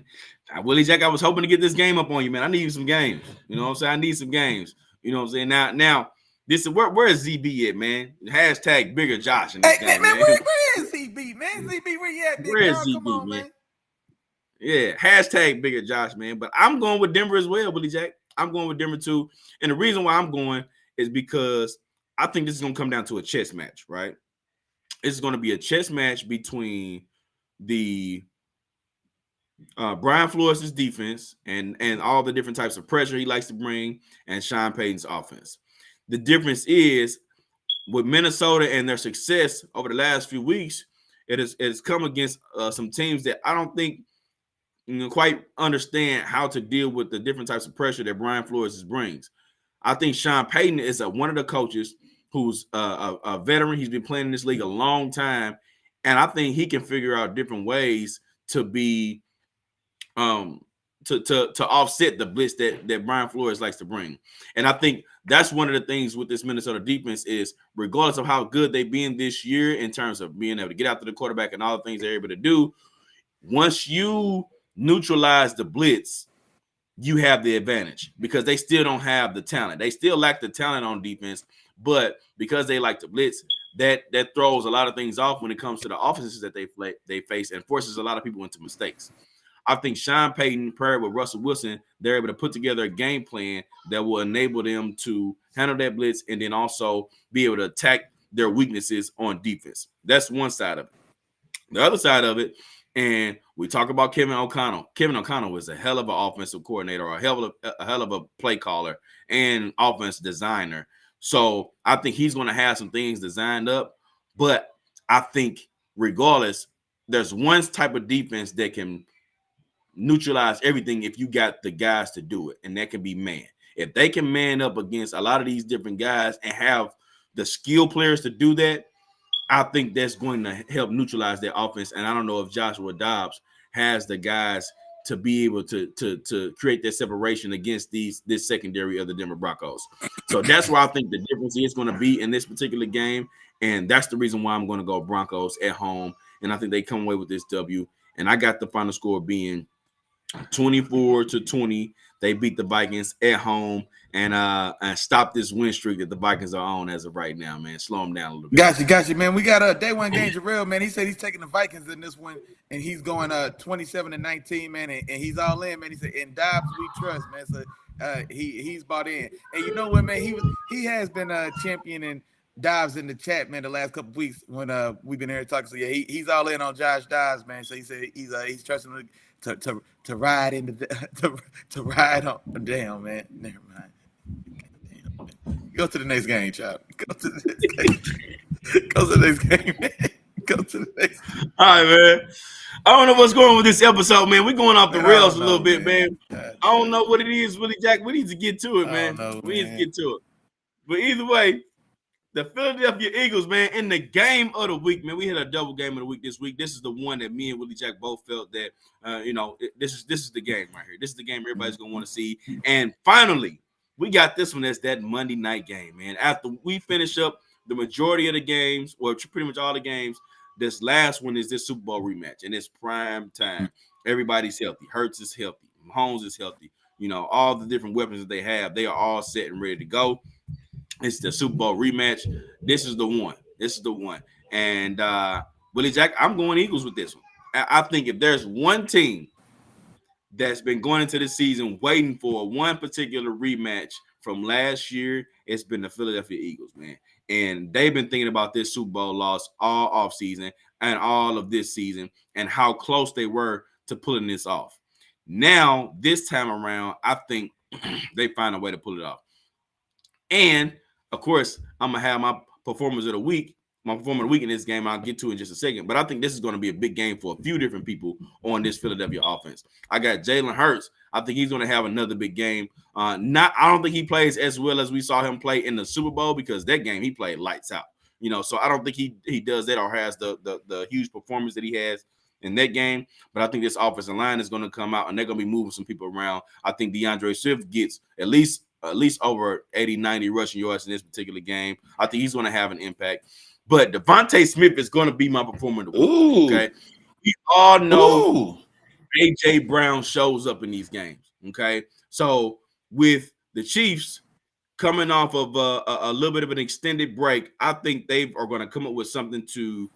Willie Jack, I was hoping to get this game up on you, man. I need some games. You know what I'm saying? I need some games. You know what I'm saying? Now this is where is ZB at, man? Hashtag bigger Josh in this game, man. Where is ZB, man? ZB, where you at? Where is ZB, come on, man? Yeah, hashtag bigger Josh, man. But I'm going with Denver as well, Willie Jack. I'm going with Denver too. And the reason why I'm going is because I think this is going to come down to a chess match, right? It's going to be a chess match between the Brian Flores' defense and all the different types of pressure he likes to bring, and Sean Payton's offense. The difference is with Minnesota and their success over the last few weeks, it has come against some teams that I don't think quite understand how to deal with the different types of pressure that Brian Flores brings. I think Sean Payton is one of the coaches who's a veteran. He's been playing in this league a long time, and I think he can figure out different ways to be to offset the blitz that Brian Flores likes to bring. And I think that's one of the things with this Minnesota defense is, regardless of how good they've been this year in terms of being able to get after the quarterback and all the things they're able to do, once you neutralize the blitz, you have the advantage because they still don't have the talent. They still lack the talent on defense, but because they like to blitz, that throws a lot of things off when it comes to the offenses that they face and forces a lot of people into mistakes. I think Sean Payton paired with Russell Wilson, they're able to put together a game plan that will enable them to handle that blitz and then also be able to attack their weaknesses on defense. That's one side of it. The other side of it, and we talk about Kevin O'Connell. Kevin O'Connell was a hell of an offensive coordinator, or a hell of a play caller and offense designer. So I think he's going to have some things designed up. But I think regardless, there's one type of defense that can neutralize everything if you got the guys to do it, and that can be man. If they can man up against a lot of these different guys and have the skill players to do that, I think that's going to help neutralize their offense. And I don't know if Joshua Dobbs has the guys to be able to create that separation against this secondary of the Denver Broncos. So that's where I think the difference is going to be in this particular game. And that's the reason why I'm going to go Broncos at home. And I think they come away with this W. And I got the final score being 24-20. They beat the Vikings at home and stop this win streak that the Vikings are on as of right now, man. Slow them down a little bit. Gotcha, man. We got a day one game, Jarrell, man. He said he's taking the Vikings in this one, and he's going 27-19, man, and he's all in, man. He said, in Dobbs we trust, man. So he's bought in. And you know what, man? He has been championing Dobbs in the chat, man, the last couple of weeks when we've been here talking. So yeah, he's all in on Josh Dobbs, man. So he said he's trusting him to ride into to ride on. Damn, man. Never mind. Damn, man. Go to the next game, Chop. Go to the next game. Go to the next game, man. Go to the next game. All right, man. I don't know what's going on with this episode, man. We're going off the rails a little bit, man. I don't know what it is, Willie Jack. We need to get to it, man. We need to get to it. But either way, the Philadelphia Eagles, man, in the game of the week, man, we had a double game of the week this week. This is the one that me and Willie Jack both felt that, this is the game right here. This is the game everybody's going to want to see. And finally, we got this one as that Monday night game, man. After we finish up the majority of the games, or pretty much all the games, this last one is this Super Bowl rematch, and it's prime time. Everybody's healthy. Hurts is healthy. Mahomes is healthy. All the different weapons that they have, they are all set and ready to go. It's the Super Bowl rematch. This is the one. And Willie Jack, I'm going Eagles with this one. I think if there's one team that's been going into the season waiting for one particular rematch from last year, it's been the Philadelphia Eagles, man. And they've been thinking about this Super Bowl loss all offseason and all of this season and how close they were to pulling this off. Now, this time around, I think they find a way to pull it off. And of course, I'm going to have my performers of the week. My performer of the week in this game, I'll get to in just a second. But I think this is going to be a big game for a few different people on this Philadelphia offense. I got Jalen Hurts. I think he's going to have another big game. I don't think he plays as well as we saw him play in the Super Bowl because that game he played lights out. So I don't think he does that or has the huge performance that he has in that game. But I think this offensive line is going to come out and they're going to be moving some people around. I think DeAndre Swift gets at least over 80, 90 rushing yards in this particular game. I think he's going to have an impact. But Devontae Smith is going to be my performer of the week. Okay, we all know A.J. Brown shows up in these games. Okay, so with the Chiefs coming off of a little bit of an extended break, I think they are going to come up with something to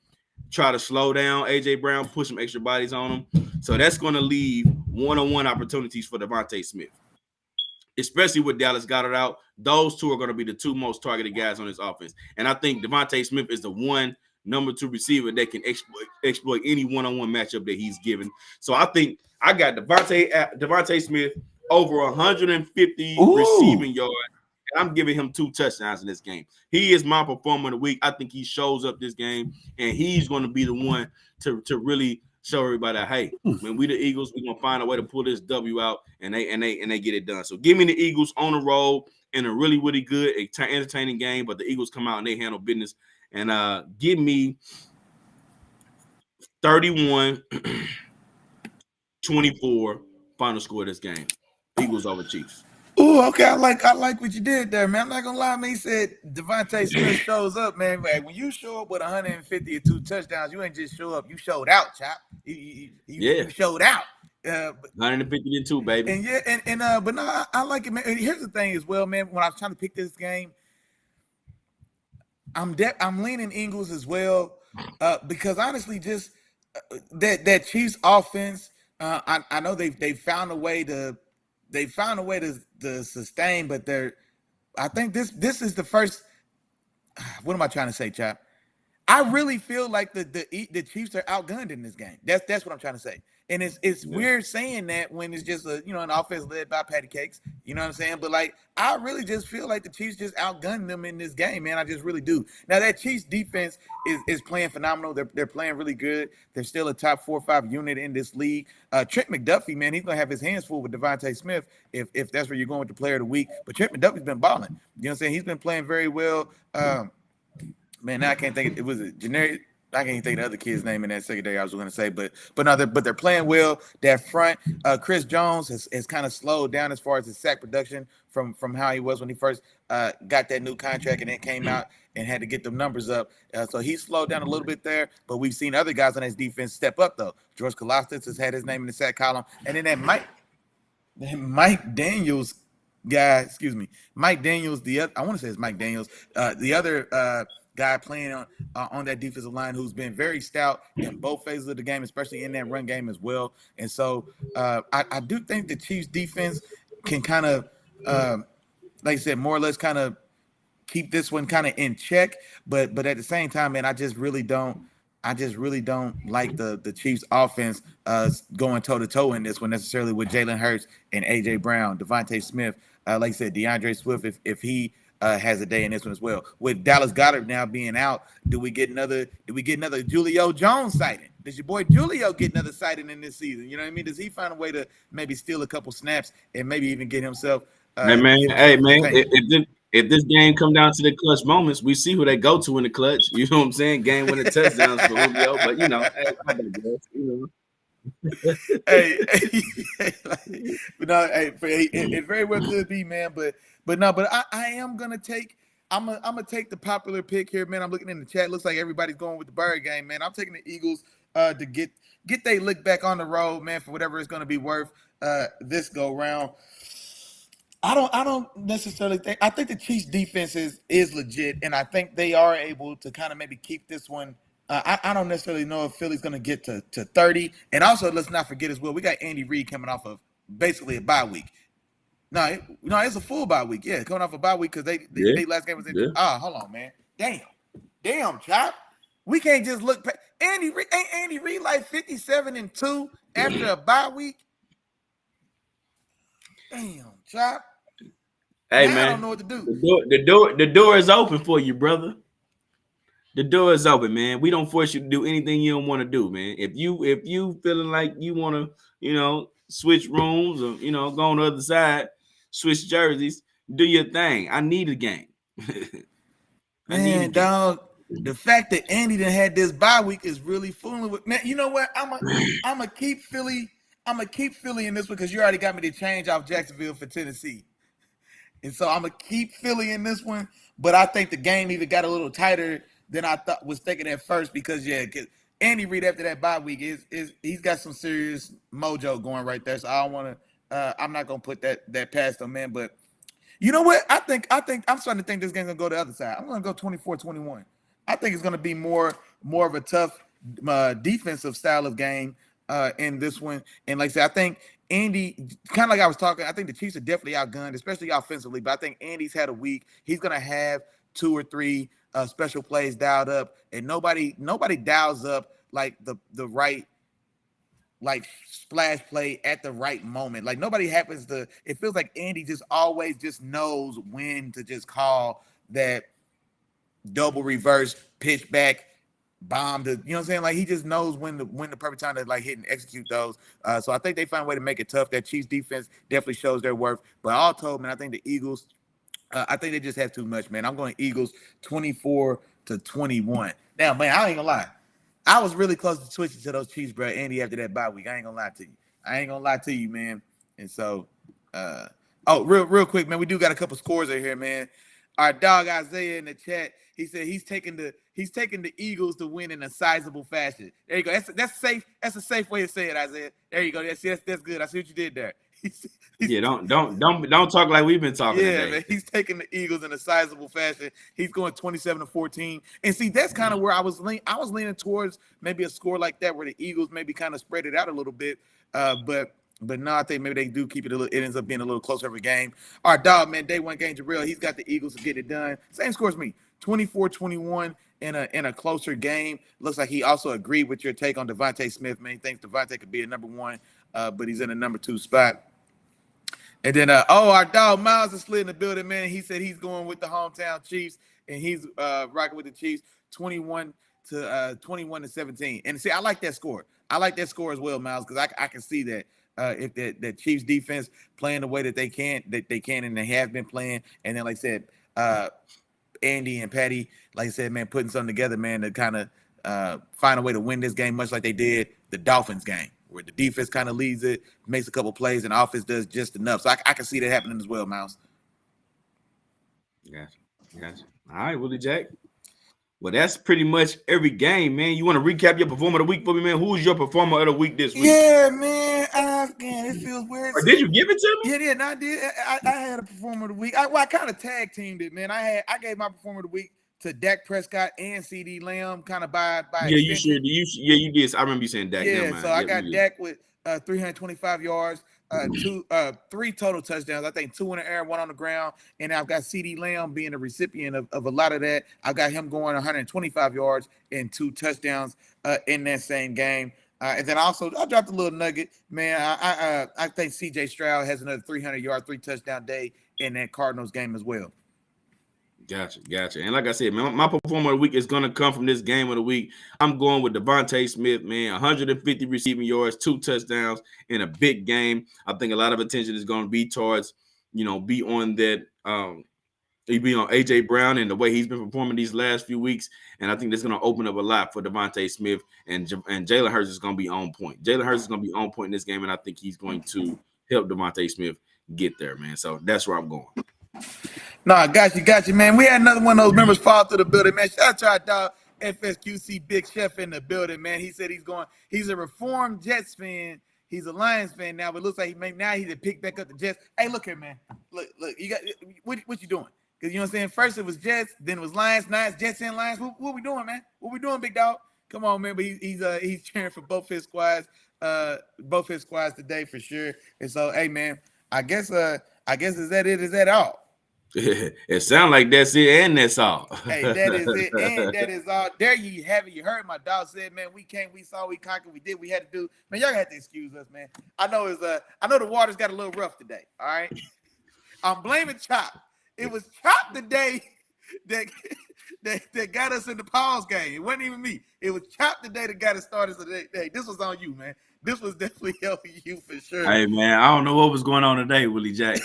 try to slow down A.J. Brown, put some extra bodies on him. So that's going to leave one-on-one opportunities for Devontae Smith. Especially with Dallas Goedert out, those two are going to be the two most targeted guys on this offense. And I think Devontae Smith is the number 2 receiver that can exploit any one-on-one matchup that he's given. So I think I got Devontae Smith over 150 receiving yards. And I'm giving him 2 touchdowns in this game. He is my performer of the week. I think he shows up this game, and he's going to be the one to really show everybody that, hey, when we the Eagles, we're gonna find a way to pull this W out, and they get it done. So give me the Eagles on the road in a really, really good, entertaining game. But the Eagles come out and they handle business. And give me 31-24 final score of this game. Eagles over Chiefs. Ooh, okay. I like what you did there, man. I'm not gonna lie, man. He said Devontae Smith shows up, man. Like, when you show up with 150 or 2 touchdowns, you ain't just show up. You showed out, Chop. You showed out. 152, baby. And but no, I like it, man. And here's the thing as well, man. When I was trying to pick this game, I'm leaning Eagles as well, because honestly, just that Chiefs offense, I know they found a way to. They found a way to sustain, but I think this is the first. What am I trying to say, Chop? I really feel like the Chiefs are outgunned in this game. That's what I'm trying to say. And it's weird saying that when it's just an offense led by patty cakes. You know what I'm saying? But like I really just feel like the Chiefs just outgunned them in this game, man. I just really do. Now that Chiefs defense is playing phenomenal. They're playing really good. They're still a top 4 or 5 unit in this league. Trent McDuffie, man, he's gonna have his hands full with Devontae Smith if that's where you're going with the player of the week. But Trent McDuffie's been balling. You know what I'm saying? He's been playing very well. Man, now I can't think. It was a generic. I can't even think of the other kid's name in that secondary. I was going to say, but they're playing well. That front, Chris Jones has kind of slowed down as far as his sack production from how he was when he first got that new contract and then came out and had to get the numbers up. So he slowed down a little bit there. But we've seen other guys on his defense step up though. George Kalafdis has had his name in the sack column, and then that Mike Daniels guy. Excuse me, Mike Daniels. I want to say it's Mike Daniels. The other guy playing on that defensive line who's been very stout in both phases of the game, especially in that run game as well. And so I do think the Chiefs defense can kind of, like I said, more or less kind of keep this one kind of in check. But at the same time, man, I just really don't like the Chiefs offense going toe to toe in this one necessarily with Jalen Hurts and AJ Brown, Devontae Smith, like I said, DeAndre Swift if he has a day in this one as well. With Dallas Goedert now being out, do we get another Julio Jones sighting? Does your boy Julio get another sighting in this season? You know what I mean? Does he find a way to maybe steal a couple snaps and maybe even get himself? Hey man, if this game come down to the clutch moments, we see who they go to in the clutch. You know what I'm saying? Game winning touchdowns for Julio, but you know, I digress, you know. It very well could be, man. But I am gonna take. I'm gonna take the popular pick here, man. I'm looking in the chat. Looks like everybody's going with the Bird game, man. I'm taking the Eagles to get they lick back on the road, man, for whatever it's gonna be worth this go round. I don't necessarily think. I think the Chiefs defense is legit, and I think they are able to kind of maybe keep this one. I don't necessarily know if Philly's going to get to 30. And also, let's not forget as well, we got Andy Reid coming off of basically a bye week. No, it's a full bye week. Yeah, coming off a bye week because they last game was in. Hold on, man. Damn, Chop. We can't just look. Andy Reid like 57-2 after a bye week. Damn, Chop. Hey now man, I don't know what to do. The door is open for you, brother. The door is open, man. We don't force you to do anything you don't want to do, man. If you feeling like you want to, switch rooms or go on the other side, switch jerseys, do your thing. I need a game. Man, dog. The fact that Andy done had this bye week is really fooling with man. You know what? I'm gonna keep Philly. I'm gonna keep Philly in this one because you already got me to change off Jacksonville for Tennessee, and so I'm gonna keep Philly in this one. But I think the game even got a little tighter than I was thinking at first because Andy Reid after that bye week he's got some serious mojo going right there. So I don't want to. I'm not gonna put that past him, man. But you know what? I think I'm starting to think this game's gonna go the other side. I'm gonna go 24-21. I think it's gonna be more of a tough defensive style of game in this one. And like I said, I think Andy, kind of like I was talking, I think the Chiefs are definitely outgunned, especially offensively. But I think Andy's had a week. He's gonna have 2 or 3 special plays dialed up, and nobody dials up like the right like splash play at the right moment. Like nobody happens to. It feels like Andy just always just knows when to just call that double reverse pitch back bomb to, you know what I'm saying? Like he just knows when the perfect time to like hit and execute those. So I think they find a way to make it tough. That Chiefs defense definitely shows their worth. But all told, man, I think the Eagles. I think they just have too much, man. I'm going Eagles 24-21. Now, man, I ain't gonna lie. I was really close to switching to those Chiefs, bro. Andy, after that bye week, I ain't gonna lie to you, man. And so, real quick, man, we do got a couple scores in here, man. Our dog Isaiah in the chat, he said he's taking the Eagles to win in a sizable fashion. There you go. That's safe. That's a safe way to say it, Isaiah. There you go. That's good. I see what you did there. Yeah, don't talk like we've been talking. Yeah, today. Man, he's taking the Eagles in a sizable fashion. He's going 27-14, and see that's kind of where I was leaning towards maybe a score like that where the Eagles maybe kind of spread it out a little bit. But no, I think maybe they do keep it a little. It ends up being a little closer every game. Our dog, man, day one game Jarrell, he's got the Eagles to get it done. Same score as me, 24-21 in a closer game. Looks like he also agreed with your take on Devontae Smith, man. He thinks Devontae could be a number 1, but he's in a number 2 spot. And then, our dog Miles is slid in the building, man. He said he's going with the hometown Chiefs, and he's rocking with the Chiefs 21-17. And see, I like that score. I like that score as well, Miles, because I can see that if that Chiefs defense playing the way that they can and they have been playing. And then, like I said, Andy and Patty, like I said, man, putting something together, man, to kind of find a way to win this game, much like they did the Dolphins game, where the defense kind of leads it, makes a couple plays, and offense does just enough. So I can see that happening as well, Miles. Gotcha. All right, Willie Jack. Well, that's pretty much every game, man. You want to recap your performer of the week for me, man? Who's your performer of the week this week? Yeah, man. Again, it feels weird. Or did you give it to me? Yeah, I did. I had a performer of the week. I kind of tag teamed it, man. I gave my performer of the week to Dak Prescott and CD Lamb, kind of by yeah, extension. You did. I remember you saying Dak. Yeah, so I got Dak with 325 yards, 3 total touchdowns. I think 2 in the air, 1 on the ground. And I've got CD Lamb being a recipient of a lot of that. I've got him going 125 yards and 2 touchdowns in that same game. And then also I dropped a little nugget, man. I think CJ Stroud has another 300-yard, 3-touchdown day in that Cardinals game as well. Gotcha. And like I said, man, my performer of the week is going to come from this game of the week. I'm going with Devontae Smith, man, 150 receiving yards, 2 touchdowns in a big game. I think a lot of attention is going to be towards, be on that, be on A.J. Brown and the way he's been performing these last few weeks. And I think that's going to open up a lot for Devontae Smith, and Jalen Hurts is going to be on point. Jalen Hurts is going to be on point in this game, and I think he's going to help Devontae Smith get there, man. So that's where I'm going. No, I got you, man. We had another one of those members fall through the building, man. Shout out to our dog, FSQC Big Chef in the building, man. He said he's a reformed Jets fan. He's a Lions fan now, but it looks like he did pick back up the Jets. Hey, look here, man. Look, you got what you doing? Because you know what I'm saying? First it was Jets, then it was Lions, now it's Jets and Lions. What we doing, man? What we doing, big dog? Come on, man. But he's cheering for both his squads today for sure. And so, hey, man, I guess is that it? Is that all? It sounds like that's it and that's all. Hey, that is it and that is all. There you have it. You heard my dog said, man, we came, we saw, we conquered, we did, we had to do. Man, y'all have to excuse us, man. I know the water's got a little rough today. All right. I'm blaming Chop. It was Chop today that got us in the pause game. It wasn't even me. It was Chop today that got us started today. Hey, this was on you, man. This was definitely helping you for sure. Hey, man, I don't know what was going on today, Willie Jack.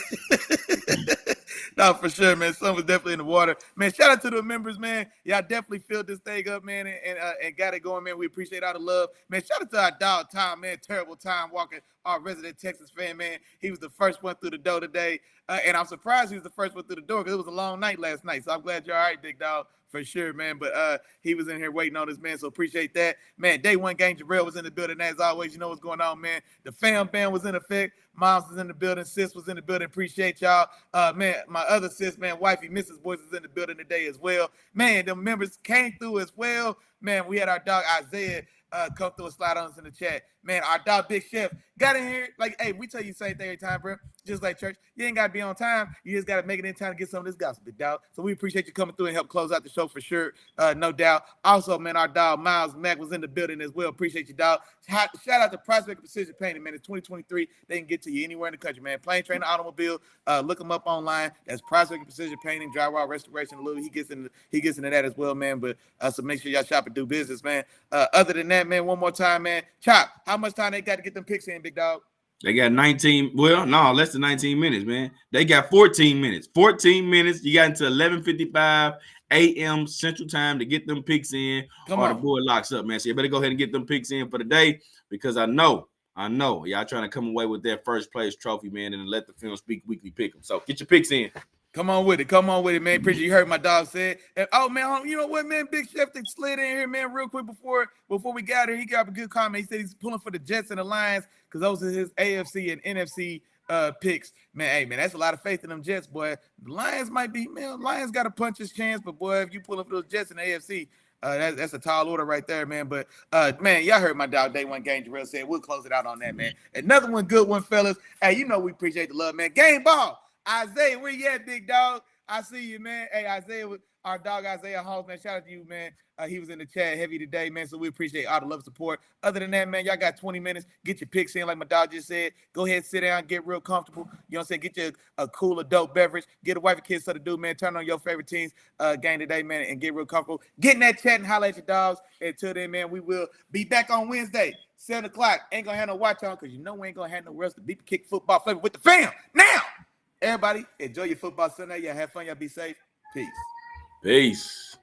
No, for sure, man. Sun was definitely in the water. Man, shout out to the members, man. Y'all definitely filled this thing up, man, and got it going, man. We appreciate all the love. Man, shout out to our dog, Tom, man. Terrible Time Walker, our resident Texas fan, man. He was the first one through the door today. And I'm surprised he was the first one through the door because it was a long night last night. So I'm glad you're all right, big dog. For sure, man. But he was in here waiting on us, man. So appreciate that. Man, day one gang, Jarrell was in the building. As always, you know what's going on, man. The fam band was in effect. Moms was in the building. Sis was in the building. Appreciate y'all. Man, my other sis, man, wifey, Mrs. Boyce is in the building today as well. Man, the members came through as well. Man, we had our dog Isaiah come through and slide on us in the chat. Man, our dog Big Chef got in here. Like, hey, we tell you the same thing every time, bro. Just like church, you ain't got to be on time. You just got to make it in time to get some of this gospel, big dog. So we appreciate you coming through and help close out the show for sure, no doubt. Also, man, our dog Miles Mack was in the building as well. Appreciate you, dog. Shout out to Prospect Precision Painting, man. It's 2023. They can get to you anywhere in the country, man. Plane, train, automobile. Look them up online. That's Prospect Precision Painting, drywall restoration. Lou, he gets into that as well, man. But so make sure y'all shop and do business, man. Other than that, man, one more time, man. Chop, how much time they got to get them picks in, big dog? They got 19, less than 19 minutes, man. They got 14 minutes. 14 minutes. You got until 11:55 a.m. Central Time to get them picks in. The board locks up, man. So you better go ahead and get them picks in for the day because I know y'all trying to come away with that first place trophy, man, and let the Film Speak weekly pick them. So get your picks in. Come on with it, man. Appreciate you heard my dog said. And, oh man, you know what, man? Big Chef that slid in here, man, real quick before we got here. He got a good comment. He said he's pulling for the Jets and the Lions because those are his AFC and NFC picks. Man, hey man, that's a lot of faith in them Jets, boy. The Lions might be, man. Lions got a puncher's chance, but boy, if you pulling for those Jets and the AFC, that's a tall order right there, man. But man, y'all heard my dog day one game. Jarrell said we'll close it out on that, man. Another one, good one, fellas. Hey, you know we appreciate the love, man. Game ball. Isaiah, where you at, big dog? I see you, man. Hey, Isaiah our dog Isaiah Halls, man. Shout out to you, man. He was in the chat heavy today, man. So we appreciate all the love and support. Other than that, man, y'all got 20 minutes. Get your picks in, like my dog just said. Go ahead, sit down, get real comfortable. You know what I'm saying? Get you a cool adult beverage. Get a wife and kids so to do, man. Turn on your favorite teams game today, man, and get real comfortable. Get in that chat and holler at your dogs. Until then, man, we will be back on Wednesday, 7 o'clock. Ain't gonna have no watch on because you know we ain't gonna have no else to beat the kick football flavor with the fam. Now, everybody, enjoy your football Sunday. Y'all have fun. Y'all be safe. Peace. Peace.